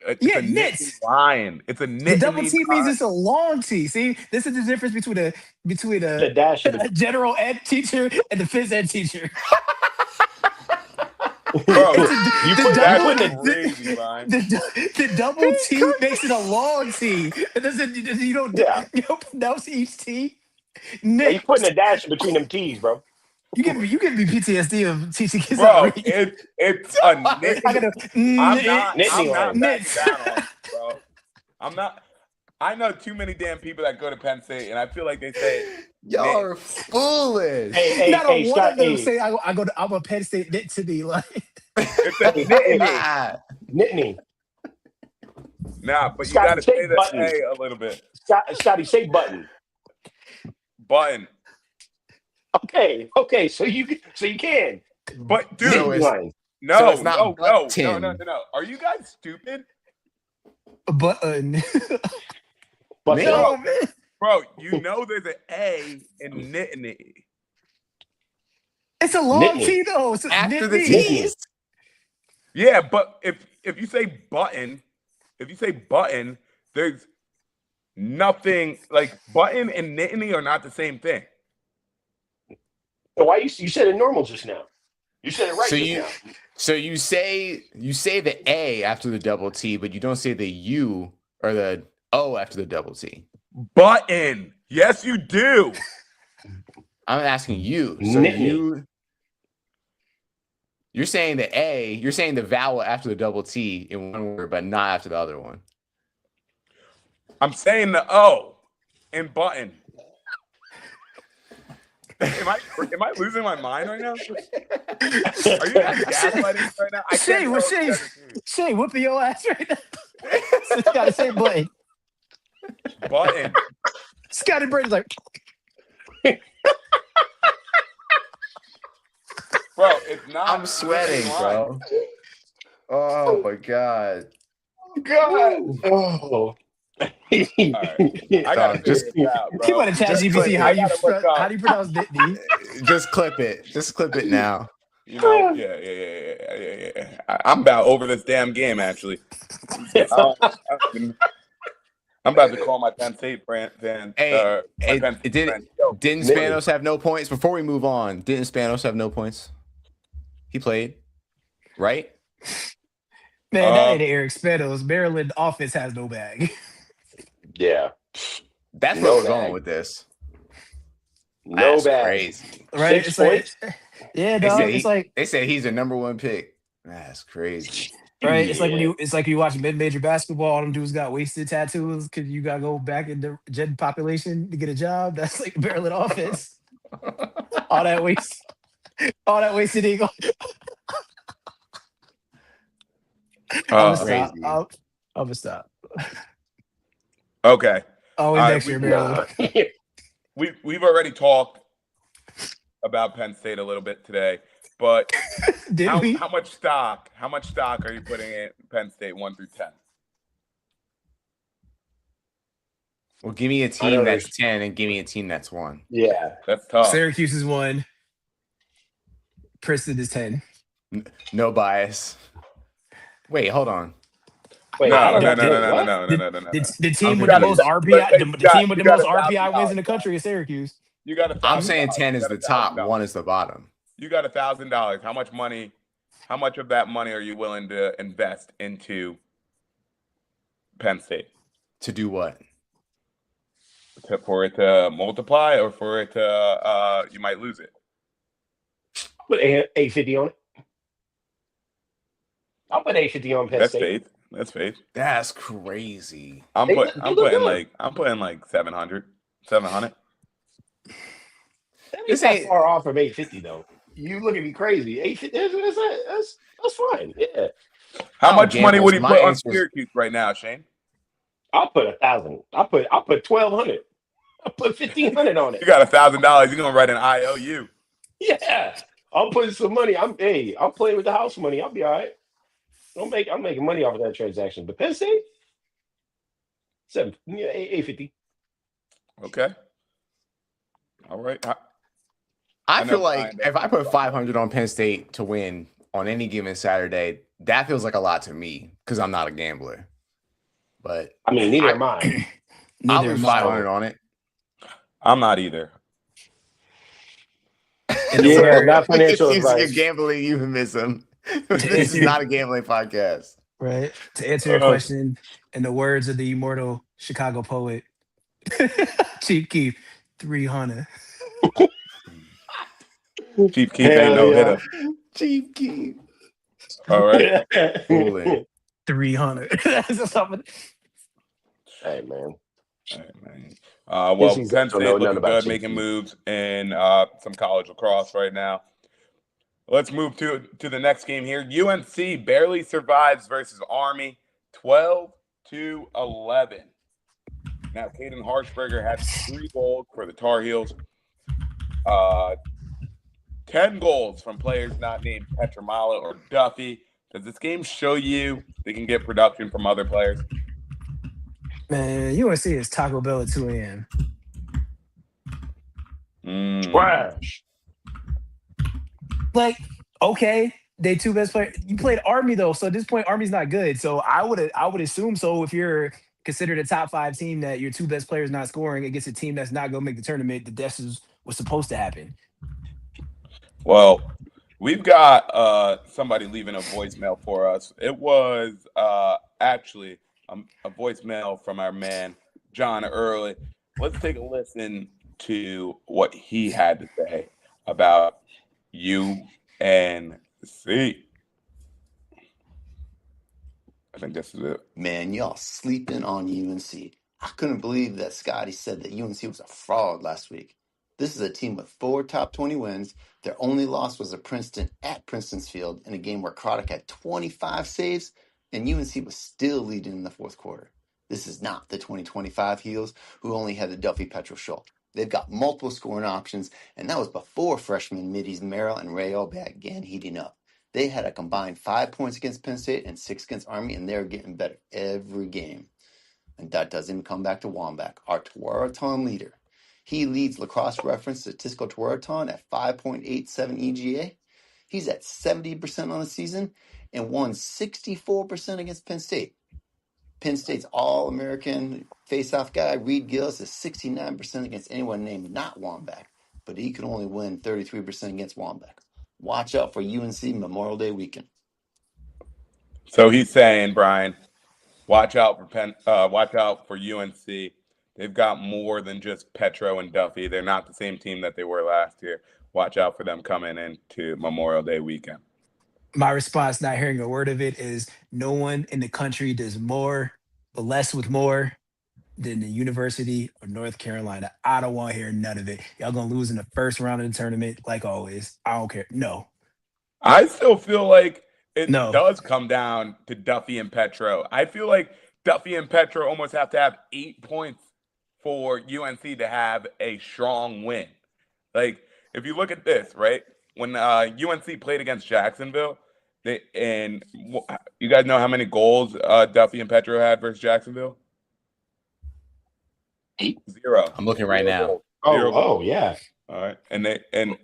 It's Yeah, a nits. Nittany lion. It's a Nittany The double T means lion. it's a long T. See, this is the difference between The dash of a general ed teacher and the phys ed teacher. Bro, You the put double- that crazy, Ryan. The double T makes it a long T. It doesn't. You don't. Yeah. You don't pronounce each T. Yeah, you Nick, putting a dash between them T's, bro. you give me PTSD of teaching kids Bro, how to read. it's a Nittany. I gotta. I'm not Nittany backing Nits. down on it, bro. I'm not. I know too many damn people that go to Penn State, and I feel like they say Y'all are foolish. Hey, Not a one Scott, of them hey, say I'm a Penn State knit to be like. it's a Nittany. Ah, Nittany. Nah, but you Scott, gotta say say the button. A a little bit. Scotty, say button. Button. Okay, so you can. But dude, So it's- Line. no, so it's not no. button. Are you guys stupid? Button. But Man. Oh, man. Bro, you know there's an A in Nittany. It's a long Nittany. T though. It's after the Nittany. T's? Yeah, but if you say button, there's nothing like button and Nittany are not the same thing. So why you said it normal just now? You said it right So just you- now. So you say the A after the double T, but you don't say the U or the O after the double T. Button. Yes, you do. I'm asking you. So Nittany. you're saying the A, you're saying the vowel after the double T in one word, but not after the other one. I'm saying the O in button. Am I losing my mind right now? Are you guys gaslighting me right now? I Shay, can't what tell Shay? if you guys Shay, whooping your ass right now. So you gotta say button. are- Button. Scotty Brady's like, Bro, it's not. I'm sweating, bro. Oh my god. God. Oh. I gotta Just- figure it out, bro. keep on the chat Just GPT. click How it. do you I gotta look up. how do you pronounce Nittany? Just clip it. Just clip it now. You know, yeah. I'm about over this damn game, actually. I'm about to call my Penn State fan. Hey, my Penn State didn't friend. Yo, didn't Nittany. Spanos have no points? Before we move on, didn't Spanos have no points? He played, right? Man, that ain't Eric Spanos. Maryland offense has no bag. Yeah. That's No where we're bag. going with this. No That's bad. crazy. Right? 6 It's like, points? yeah, They dog. said, It's like, they said he's the #1 pick. That's crazy. right? It's like when Yeah. you watch mid-major basketball, all them dudes got wasted tattoos because you gotta go back in the gen population to get a job. That's like Maryland offense. all that wasted ego. I'm gonna stop. Crazy. I'm gonna stop. Okay. Always All right, next year, we- Maryland. We've already talked about Penn State a little bit today, but Did we? how much stock are you putting in Penn State 1 through 10? Well, give me a I know team there's- that's 10 and give me a team that's 1. Yeah. That's tough. Syracuse is 1. Princeton is 10. No bias. Wait, hold on. Wait, No. what? The team with You the gotta- most RPI, but the you got- team with you the most got RPI wins in the $1,000. country is Syracuse. You got I'm saying $1,000. 10 is the top, 1 is the bottom. You got $1,000. How much of that money are you willing to invest into Penn State? To do what? For it to multiply or for it to you might lose it? Put 850 on it. I'll put 850 on Penn That's State. faith. That's faith. That's crazy. I'm They putting look good. like 700. 700. That This ain't ain't- far off from 850 though. You look at me crazy. 850. That's fine. Yeah. How Oh, much money would he Gambles, put my on answer is- Syracuse right now, Shane? I'll put 1,000. I'll put 1,200. I'll put 1,500 on You it. got $1,000. You're gonna write an IOU. Yeah. I'm putting some money. I'm playing with the house money. I'll be all right. I'm making money off of that transaction. But Penn State, Yeah, 850. Okay. All right. I know feel like Brian, if I put 500 on Penn State to win on any given Saturday, that feels like a lot to me because I'm not a gambler. But I mean, neither am I. I'll Neither lose am 500 I. on it. I'm not either. In the Yeah, word, not We're just financial using a advice. gambling euphemism. To This is answer, not a gambling podcast. right? To answer your Uh, question, in the words of the immortal Chicago poet, Chief Keef, 300. Chief Keef ain't Hell no yeah. hitter. Chief Keef. All right. Fooling. 300. That's something. Hey, man. All right, man. Guess Well, these Penn guys don't know State nothing looking about good, Chief making Keef. moves in some college lacrosse right now. Let's move to the next game here. UNC barely survives versus Army, 12-11. Now, Caden Harshberger had 3 goals for the Tar Heels. 10 goals from players not named Petramala or Duffy. Does this game show you they can get production from other players? Man, UNC is Taco Bell at 2 a.m. Trash. Like, okay, they two best players. You played Army though, so at this point, Army's not good. So I would assume so. If you're considered a top 5 team, that your 2 best players not scoring against a team that's not gonna make the tournament, that was supposed to happen. Well, we've got somebody leaving a voicemail for us. It was actually a voicemail from our man, John Early. Let's take a listen to what he had to say about UNC. I think this is it. Man, y'all sleeping on UNC. I couldn't believe that Scotty said that UNC was a fraud last week. This is a team with 4 top 20 wins. Their only loss was to Princeton at Princeton's Field in a game where Craddock had 25 saves and UNC was still leading in the fourth quarter. This is not the 2025 Heels who only had the Duffy Petro Show. They've got multiple scoring options, and that was before freshman middies Merrill and Rayo began heating up. They had a combined 5 points against Penn State and 6 against Army, and they're getting better every game. And that doesn't come back to Wambach, our Tewaaraton leader. He leads lacrosse reference statistical Tewaaraton at 5.87 EGA. He's at 70% on the season and won 64% against Penn State. Penn State's All-American face-off guy, Reed Gillis, is 69% against anyone named not Wambach, but he can only win 33% against Wambach. Watch out for UNC Memorial Day weekend. So he's saying, Brian, watch out for UNC. They've got more than just Petro and Duffy. They're not the same team that they were last year. Watch out for them coming into Memorial Day weekend. My response, not hearing a word of it, is no one in the country does less with more than the University of North Carolina. I don't want to hear none of it. Y'all gonna lose in the first round of the tournament, like always. I don't care. No. I still feel like it No. does come down to Duffy and Petro. I feel like Duffy and Petro almost have to have 8 points for UNC to have a strong win. Like, if you look at this, right? When UNC played against Jacksonville, you guys know how many goals Duffy and Petro had versus Jacksonville? 0. I'm looking right now. Yeah. All right, and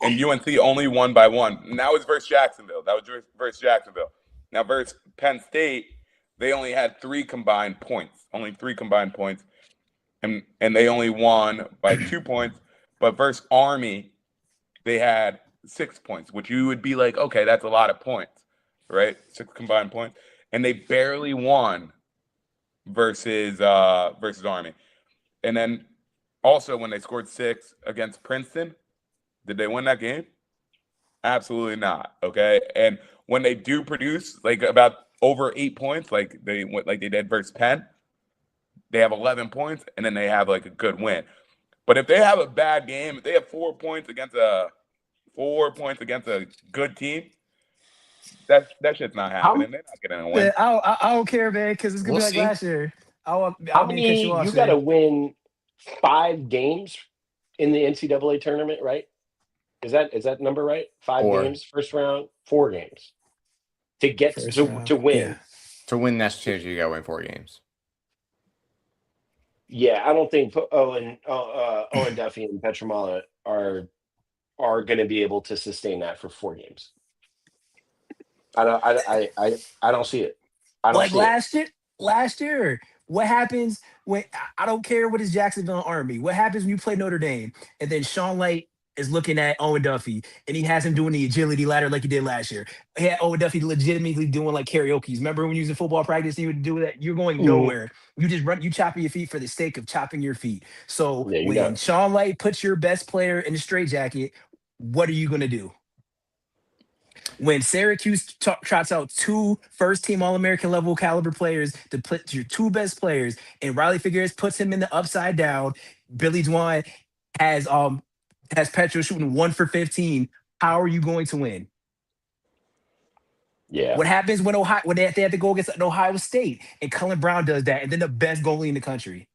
UNC only won by 1. And that was versus Jacksonville. That was versus Jacksonville. Now versus Penn State, they only had 3 combined points. Only 3 combined points, and they only won by 2 points. But versus Army, they had 6 points, which you would be like, okay, that's a lot of points, right? 6 combined points, and they barely won versus Army. And then also when they scored 6 against Princeton, did they win that game? Absolutely not. Okay, and when they do produce like about over 8 points, like they did versus Penn, they have 11 points, and then they have like a good win. But if they have a bad game, if they have 4 points against a good team, that shit's not happening. They're not getting a win. Yeah, I don't care, man, because it's gonna We'll be like see. last year. I'll How be cut you many? off. You Shay. got to win 5 games in the NCAA tournament, right? Is that number right? 5 4. games, first round, 4 games to get First to round. win. Yeah. To win national championship, you got to win 4 games. Yeah, I don't think Owen Duffy and Petramala are going to be able to sustain that for 4 games. I don't see it. I don't Like see it. last year, what happens when I don't care what is Jacksonville Army? What happens when you play Notre Dame and then Sean Light is looking at Owen Duffy and he has him doing the agility ladder like he did last year. He had Owen Duffy legitimately doing like karaoke's. Remember when you was in football practice, you would do that? You're going Mhm. nowhere. You just run, you chopping your feet for the sake of chopping your feet. So Yeah, you when got Sean Light puts your best player in the straitjacket, what are you gonna do? When Syracuse trots out two first-team All-American level caliber players to put your two best players, and Riley Figueres puts him in the upside down, Billy Dwan has Petro shooting 1 for 15. How are you going to win? yeah. What happens when they have to go against an Ohio State and Cullen Brown does that, and then the best goalie in the country?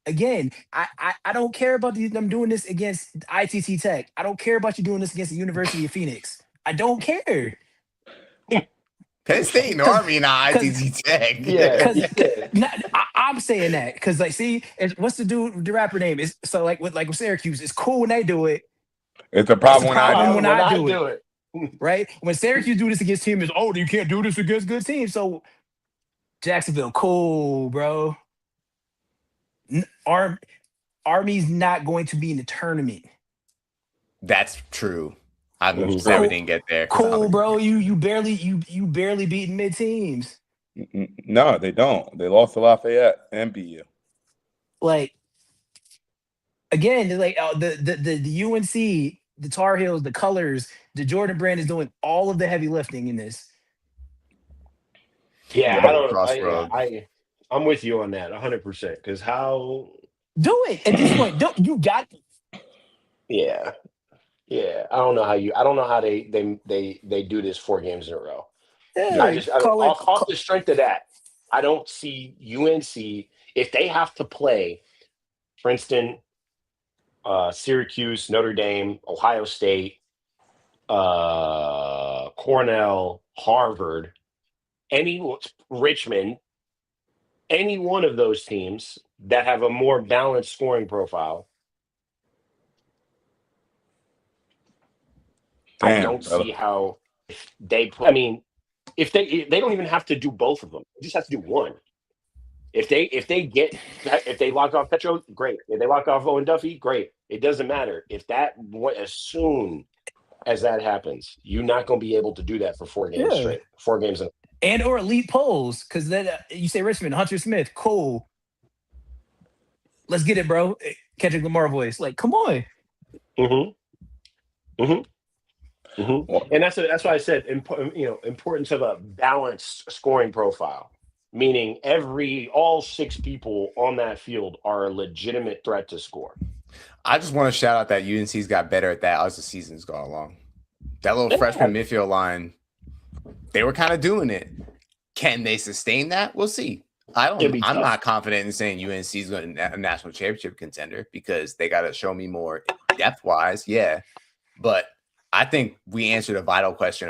Again, I don't care about them doing this against ITT Tech. I don't care about you doing this against the University of Phoenix. I don't care. Penn State and Army, not Because ITT Tech. Yeah. Because I'm saying that because like, see, what's the rapper name? Is so with Syracuse, it's cool when they do it. It's a It's problem the when I problem do. when I do it, it. right? When Syracuse do this against teams, oh, you can't do this against good teams. So Jacksonville, cool, bro. Army's not going to be in the tournament. That's true. I'm Mhm. glad we didn't get there. 'Cause I Cool, don't bro. You barely beating mid teams. No, they don't. They lost to Lafayette and BU. Like again, like the UNC, the Tar Heels, the Colors, the Jordan Brand is doing all of the heavy lifting in this. Yeah, Double crossroads. I'm with you on that 100%. Because how? Do it at this point. Don't you got? Yeah, yeah. I don't know how they do this 4 games in a row. Yeah, call it. Off the strength of that, I don't see UNC if they have to play Princeton, Syracuse, Notre Dame, Ohio State, Cornell, Harvard, Richmond, any one of those teams that have a more balanced scoring profile. I Damn, don't brother. see how I mean, if they don't even have to do both of them, they just have to do one. If they lock off Petro, great. If they lock off Owen Duffy, great. It doesn't matter. As soon as that happens, you're not going to be able to do that for 4 games Yeah. straight. 4 games in. And or elite polls, because then you say Richmond, Hunter Smith, cool. Let's get it, bro. Kendrick Lamar voice, like, come on. Mm-hmm. Mm-hmm. Mm-hmm. And that's why I said, importance of a balanced scoring profile, meaning all 6 people on that field are a legitimate threat to score. I just want to shout out that UNC's got better at that as the season's gone along. That little freshman midfield line, they were kind of doing it. Can they sustain that? We'll see. I'm not confident in saying UNC is going to a national championship contender because they got to show me more depth wise. Yeah. But I think we answered a vital question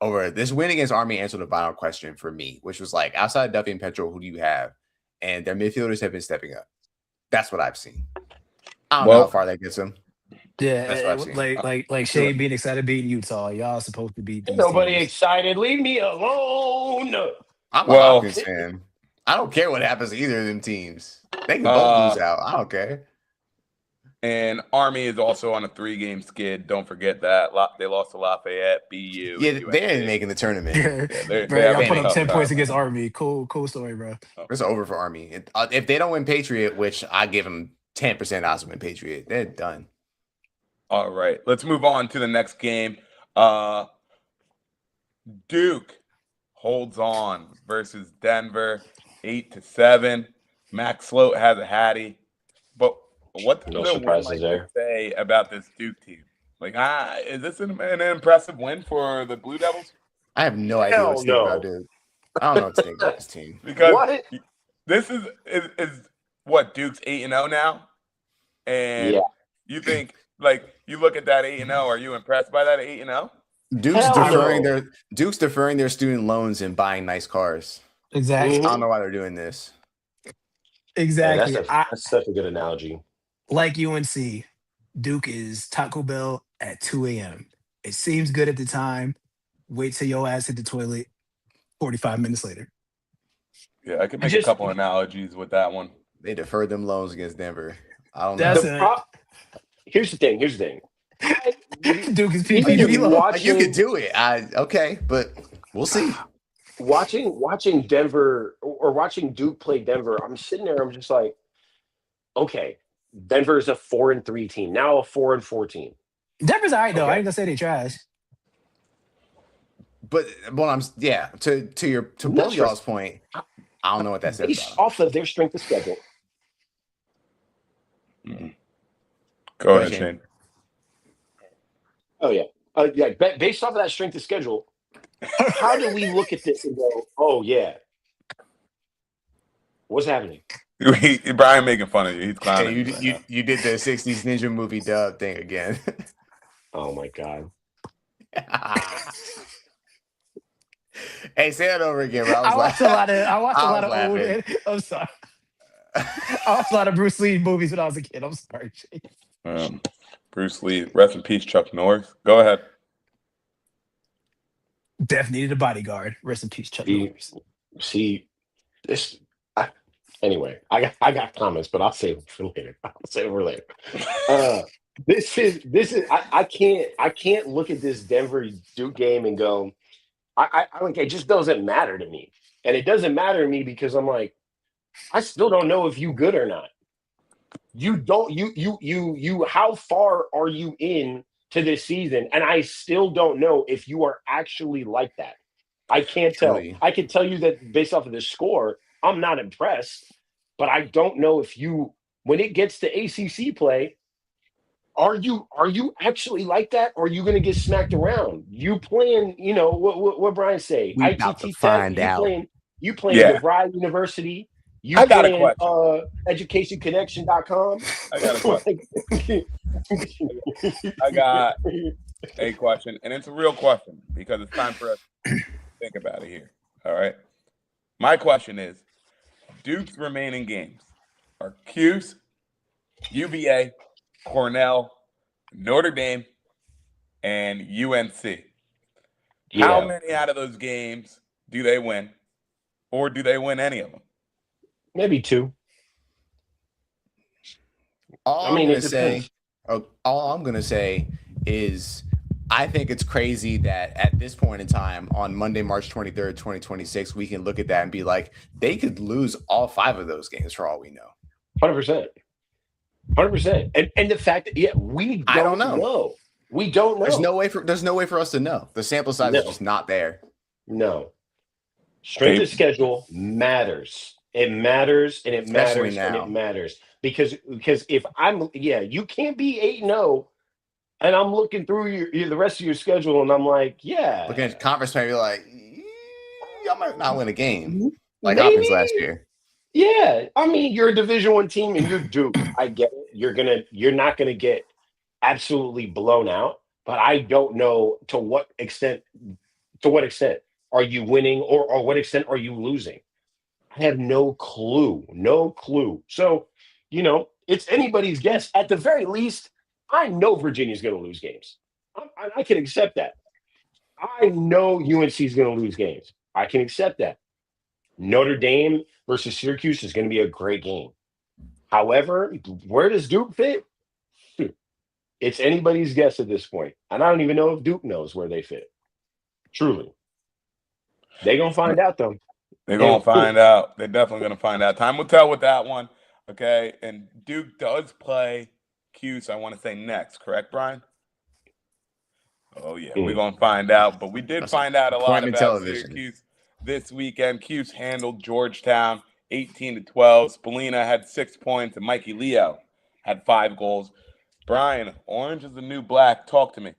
over this win against Army answered a vital question for me, which was like, outside of Duffy and Petro, who do you have? And their midfielders have been stepping up. That's what I've seen. I don't know how far that gets them. Yeah, like Shane being excited beating Utah. Y'all supposed to beat these Nobody teams. excited. Leave me alone. I'm a Hopkins fan. I don't care what happens to either of them teams. They can both lose out. I don't care. And Army is also on a 3-game skid. Don't forget that. They lost to Lafayette, BU. Yeah, they ain't making the tournament. Y'all put up 10 points against Army. Cool story, bro. It's over for Army. If they don't win Patriot, which I give them 10% odds to win Patriot, they're done. All right. Let's move on to the next game. Duke holds on versus Denver, 8-7. Max Sloat has a hattie. But what does the win say about this Duke team? Like, is this an impressive win for the Blue Devils? I have no idea what to think about Duke. I don't know what to think about this team. Because this is what, Duke's 8-0 now? And you think, like, you look at that 8-0, are you impressed by that 8-0? Duke's deferring their student loans and buying nice cars. Exactly. I don't know why they're doing this. Exactly. That's such a good analogy. Like UNC, Duke is Taco Bell at 2 a.m. It seems good at the time. Wait till your ass hit the toilet 45 minutes later. Yeah, I could make a couple analogies with that one. They deferred them loans against Denver. I don't That's know. Here's the thing. Duke is Even PPP low. Like, you could do it. Okay, but we'll see. Watching Denver or watching Duke play Denver, I'm sitting there. I'm just like, okay, Denver is a 4-3 team, now a 4-4 team. Denver's all right though. Okay. I ain't gonna say they trash. But to both y'all's point, I don't know what that says Based about them. off of their strength of schedule. Go ahead, Shane. Oh yeah, based off of that strength of schedule, how do we look at this and go, oh yeah, what's happening? Brian making fun of you. He's clowning. You did the 60s Ninja movie dub thing again. Oh my god. Hey, say that over again, bro. I watched a lot of old. I'm sorry. I watched a lot of Bruce Lee movies when I was a kid. I'm sorry, Jay. Bruce Lee, rest in peace, Chuck Norris. Go ahead. Def needed a bodyguard. Rest in peace, Chuck Norris. See, this. Anyway, I got comments, but I'll save them for later. This is. I can't look at this Denver Duke game and go, I like, it just doesn't matter to me, and it doesn't matter to me because I'm like, I still don't know if you good or not. You don't. You. How far are you in to this season? And I still don't know if you are actually like that. I can't tell. Really? I can tell you that based off of the score, I'm not impressed. But I don't know if you, when it gets to ACC play, are you actually like that, or are you going to get smacked around? You playing, what Brian say? We about to find out. You playing DeVry University. I got a question. Educationconnection.com. I got a question. I got a question, and it's a real question because it's time for us to think about it here. All right. My question is, Duke's remaining games are Cuse, UVA, Cornell, Notre Dame, and UNC. Yeah. How many out of those games do they win, or do they win any of them? Maybe 2. All I'm gonna say is I think it's crazy that at this point in time, on Monday, March 23rd, 2026, we can look at that and be like, they could lose all 5 of those games for all we know. 100%. 100%. And the fact that we don't know. We don't know. There's no way for us to know. The sample size is just not there. No. Strength of schedule matters. It matters, and it Especially matters, now. and it matters. Because if you can't be 8-0, and I'm looking through the rest of your schedule, and I'm like, looking at conference play, you're like, y'all might not win a game like maybe. Hopkins last year. Yeah, I mean, you're a Division I team, and you're Duke. I get it. You're not gonna get absolutely blown out, but I don't know to what extent are you winning, or what extent are you losing? I have no clue. So, it's anybody's guess. At the very least, I know Virginia's going to lose games. I can accept that. I know UNC is going to lose games. I can accept that. Notre Dame versus Syracuse is going to be a great game. However, where does Duke fit? It's anybody's guess at this point. And I don't even know if Duke knows where they fit. Truly. They're going to find out, though. They're going to find out. They're definitely going to find out. Time will tell with that one. Okay. And Duke does play Cuse, I want to say next. Correct, Brian? Oh, yeah. We're going to find out. But we did find out a lot about Syracuse this weekend. Cuse handled Georgetown 18-12. Spallina had 6 points, and Mikey Leo had 5 goals. Brian, orange is the new black. Talk to me.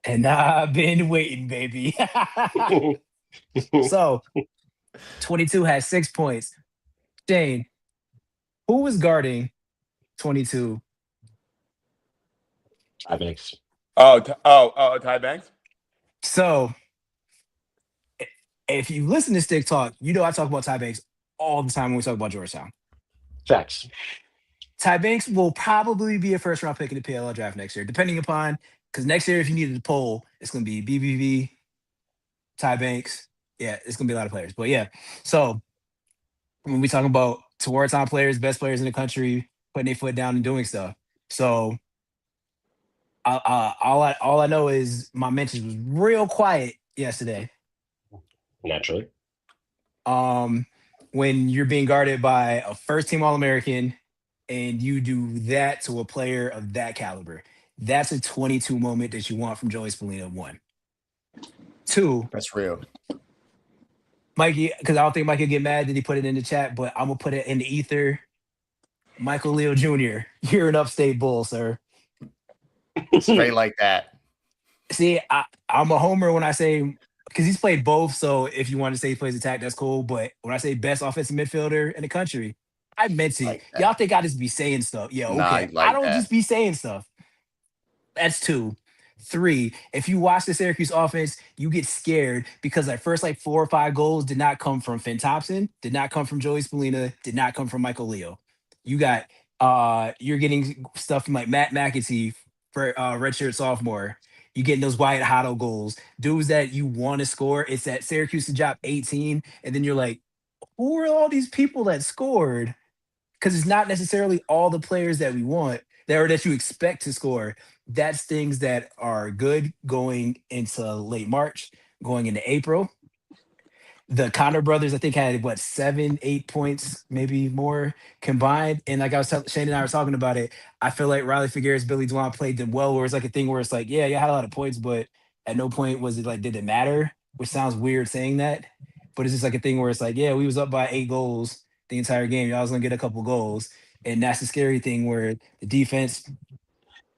And I've been waiting, baby. So, 22 had 6 points. Shane, who was guarding 22? Ty Banks. Ty Banks? So, if you listen to Stick Talk, I talk about Ty Banks all the time when we talk about Georgetown. Facts. Ty Banks will probably be a first round pick in the PLL draft next year, depending upon because next year, if you needed a poll, it's going to be BBV, Ty Banks. Yeah, it's going to be a lot of players. But yeah, so when we talk about towards top players, best players in the country, putting their foot down and doing stuff. So all I know is my mentions was real quiet yesterday. Naturally. When you're being guarded by a first team All-American and you do that to a player of that caliber, that's a 22 moment that you want from Joey Spallina. 1. 2. That's real. Mikey, because I don't think Mikey will get mad that he put it in the chat, but I'm going to put it in the ether. Michael Leo Jr., you're an upstate bull, sir. Straight like that. See, I'm a homer when I say, because he's played both, so if you want to say he plays attack, that's cool. But when I say best offensive midfielder in the country, I meant it. Like that. Y'all think I just be saying stuff. Yeah, okay. Nah, I don't just be saying stuff. That's 2. 3, if you watch the Syracuse offense, you get scared because first 4 or 5 goals did not come from Finn Thompson, did not come from Joey Spallina, did not come from Michael Leo. You got you're getting stuff from like Matt McAtee for redshirt sophomore. You getting those Wyatt Hotto goals, dudes that you want to score. It's that Syracuse to drop 18, and then you're like, who are all these people that scored? Because it's not necessarily all the players that we want that you expect to score. That's things that are good going into late March, going into April. The Connor brothers, I think, had 7, 8 points, maybe more combined. And like I was Shane and I were talking about it, I feel like Riley Figueres, Billy Dwan played them well, where it's like a thing where it's like, yeah, you had a lot of points, but at no point was it like, did it matter? Which sounds weird saying that. But it's just like a thing where it's like, yeah, we was up by 8 goals the entire game. Y'all was going to get a couple goals. And that's the scary thing where the defense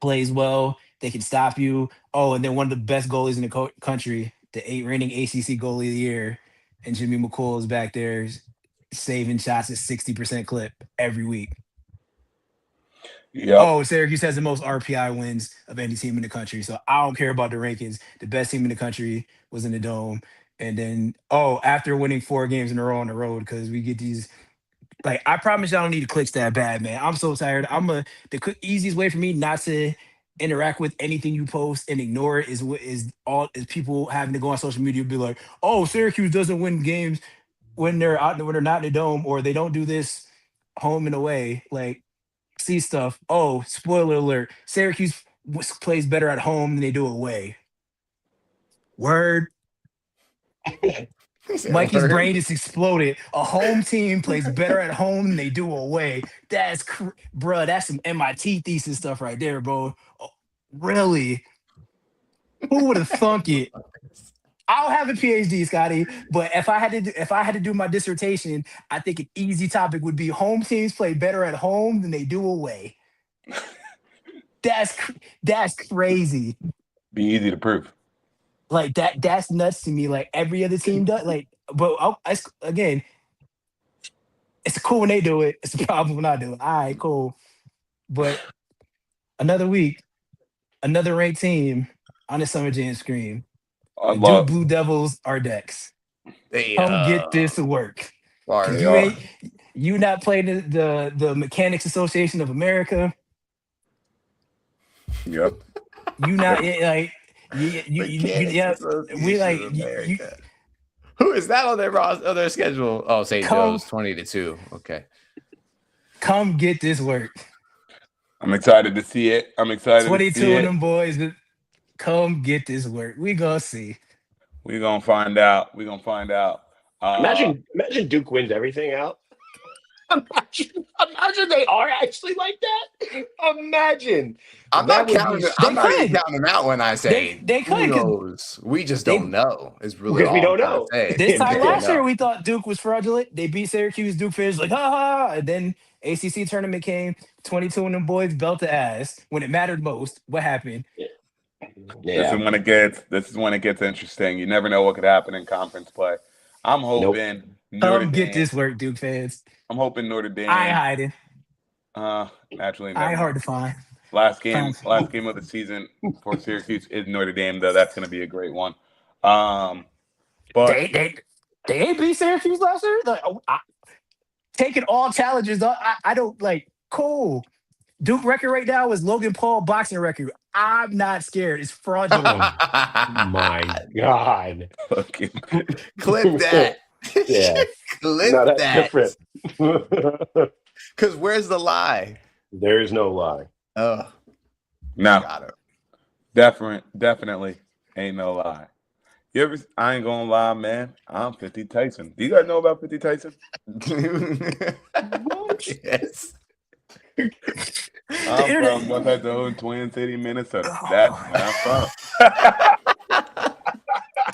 plays well, they can stop you. Oh, and then one of the best goalies in the country, the reigning ACC goalie of the year, and Jimmy McCool is back there saving shots at 60% clip every week. Yep. Oh, Syracuse has the most RPI wins of any team in the country. So I don't care about the rankings. The best team in the country was in the Dome. And then, after winning 4 games in a row on the road, because we get these. Like, I promise y'all don't need to click that bad, man. I'm so tired. The easiest way for me not to interact with anything you post and ignore it is people having to go on social media and be like, oh, Syracuse doesn't win games when they're not in the Dome, or they don't do this home and away. Like, see stuff. Oh, spoiler alert. Syracuse plays better at home than they do away. Word. Mikey's brain just exploded. A home team plays better at home than they do away. That's that's some MIT thesis stuff right there, bro. Oh, really? Who would have thunk it? I don't have a PhD, Scotty, but if I had to do my dissertation, I think an easy topic would be home teams play better at home than they do away. That's crazy. Be easy to prove. Like that's nuts to me. Like every other team does. Like, but again, it's cool when they do it. It's a problem when I do it. All right, cool. But another week, another ranked team on the Summer Jam screen. Duke Blue Devils are decks. Come get this to work. You not playing the Mechanics Association of America. Yep. You not like. Yeah, we like who is that on their schedule? Oh, St. Joe's 20-2. Okay, come get this work. I'm excited to see it. 22 of them boys. Come get this work. We gonna see. We gonna find out. Imagine Duke wins everything out. Imagine they are actually like that. Imagine. I'm not even counting them out when I say they could. Who knows? We just don't know. It's really because we don't know. This time last year we thought Duke was fraudulent. They beat Syracuse. Duke fans like, ha ha. And then ACC tournament came. 22 of them boys belt the ass when it mattered most. What happened? Yeah. This is when it gets interesting. You never know what could happen in conference play. I'm hoping. Come get this work, Duke fans. I'm hoping Notre Dame. I ain't hiding. Naturally, I ain't hard to find. Last game of the season for Syracuse is Notre Dame, though. That's going to be a great one. But they ain't beat Syracuse last year. Like, taking all challenges. I don't like cool. Duke record right now is Logan Paul boxing record. I'm not scared. It's fraudulent. My God. Fucking Clip that. Yeah. Clip No, that's that. different. Because where's the lie? There is no lie. Oh, no, got it. definitely ain't no lie. I ain't gonna lie, man. I'm 50 Tyson. Do you guys know about 50 Tyson? Yes. I'm internet- from what's that though in Twin City, Minnesota. Oh. That's where I'm from.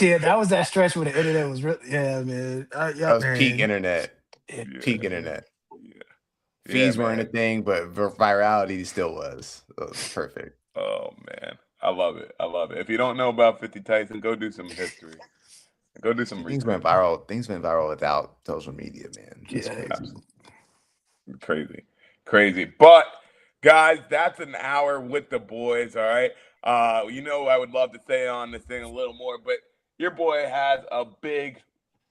Yeah, that was that stretch where the internet was really. Yeah, man. Yeah, That was man. peak internet. Yeah. Peak internet. Yeah. Fees Yeah, weren't a man. thing, but virality still was. It was perfect. Oh man, I love it. If you don't know about 50 Tyson, go do some history. Go do some Things research. went viral. Things went viral without social media, man. It's Yeah. Crazy. But guys, that's an hour with the boys. All right. I would love to stay on this thing a little more, but your boy has a big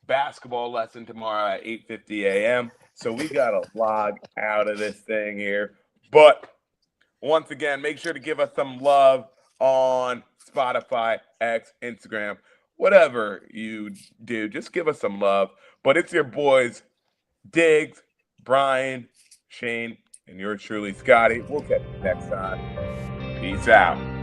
basketball lesson tomorrow at 8:50 a.m. So we gotta log out of this thing here. But once again, make sure to give us some love on Spotify, X, Instagram, whatever you do. Just give us some love. But it's your boys, Diggs, Brian, Shane, and yours truly, Scotty. We'll catch you next time. Peace out.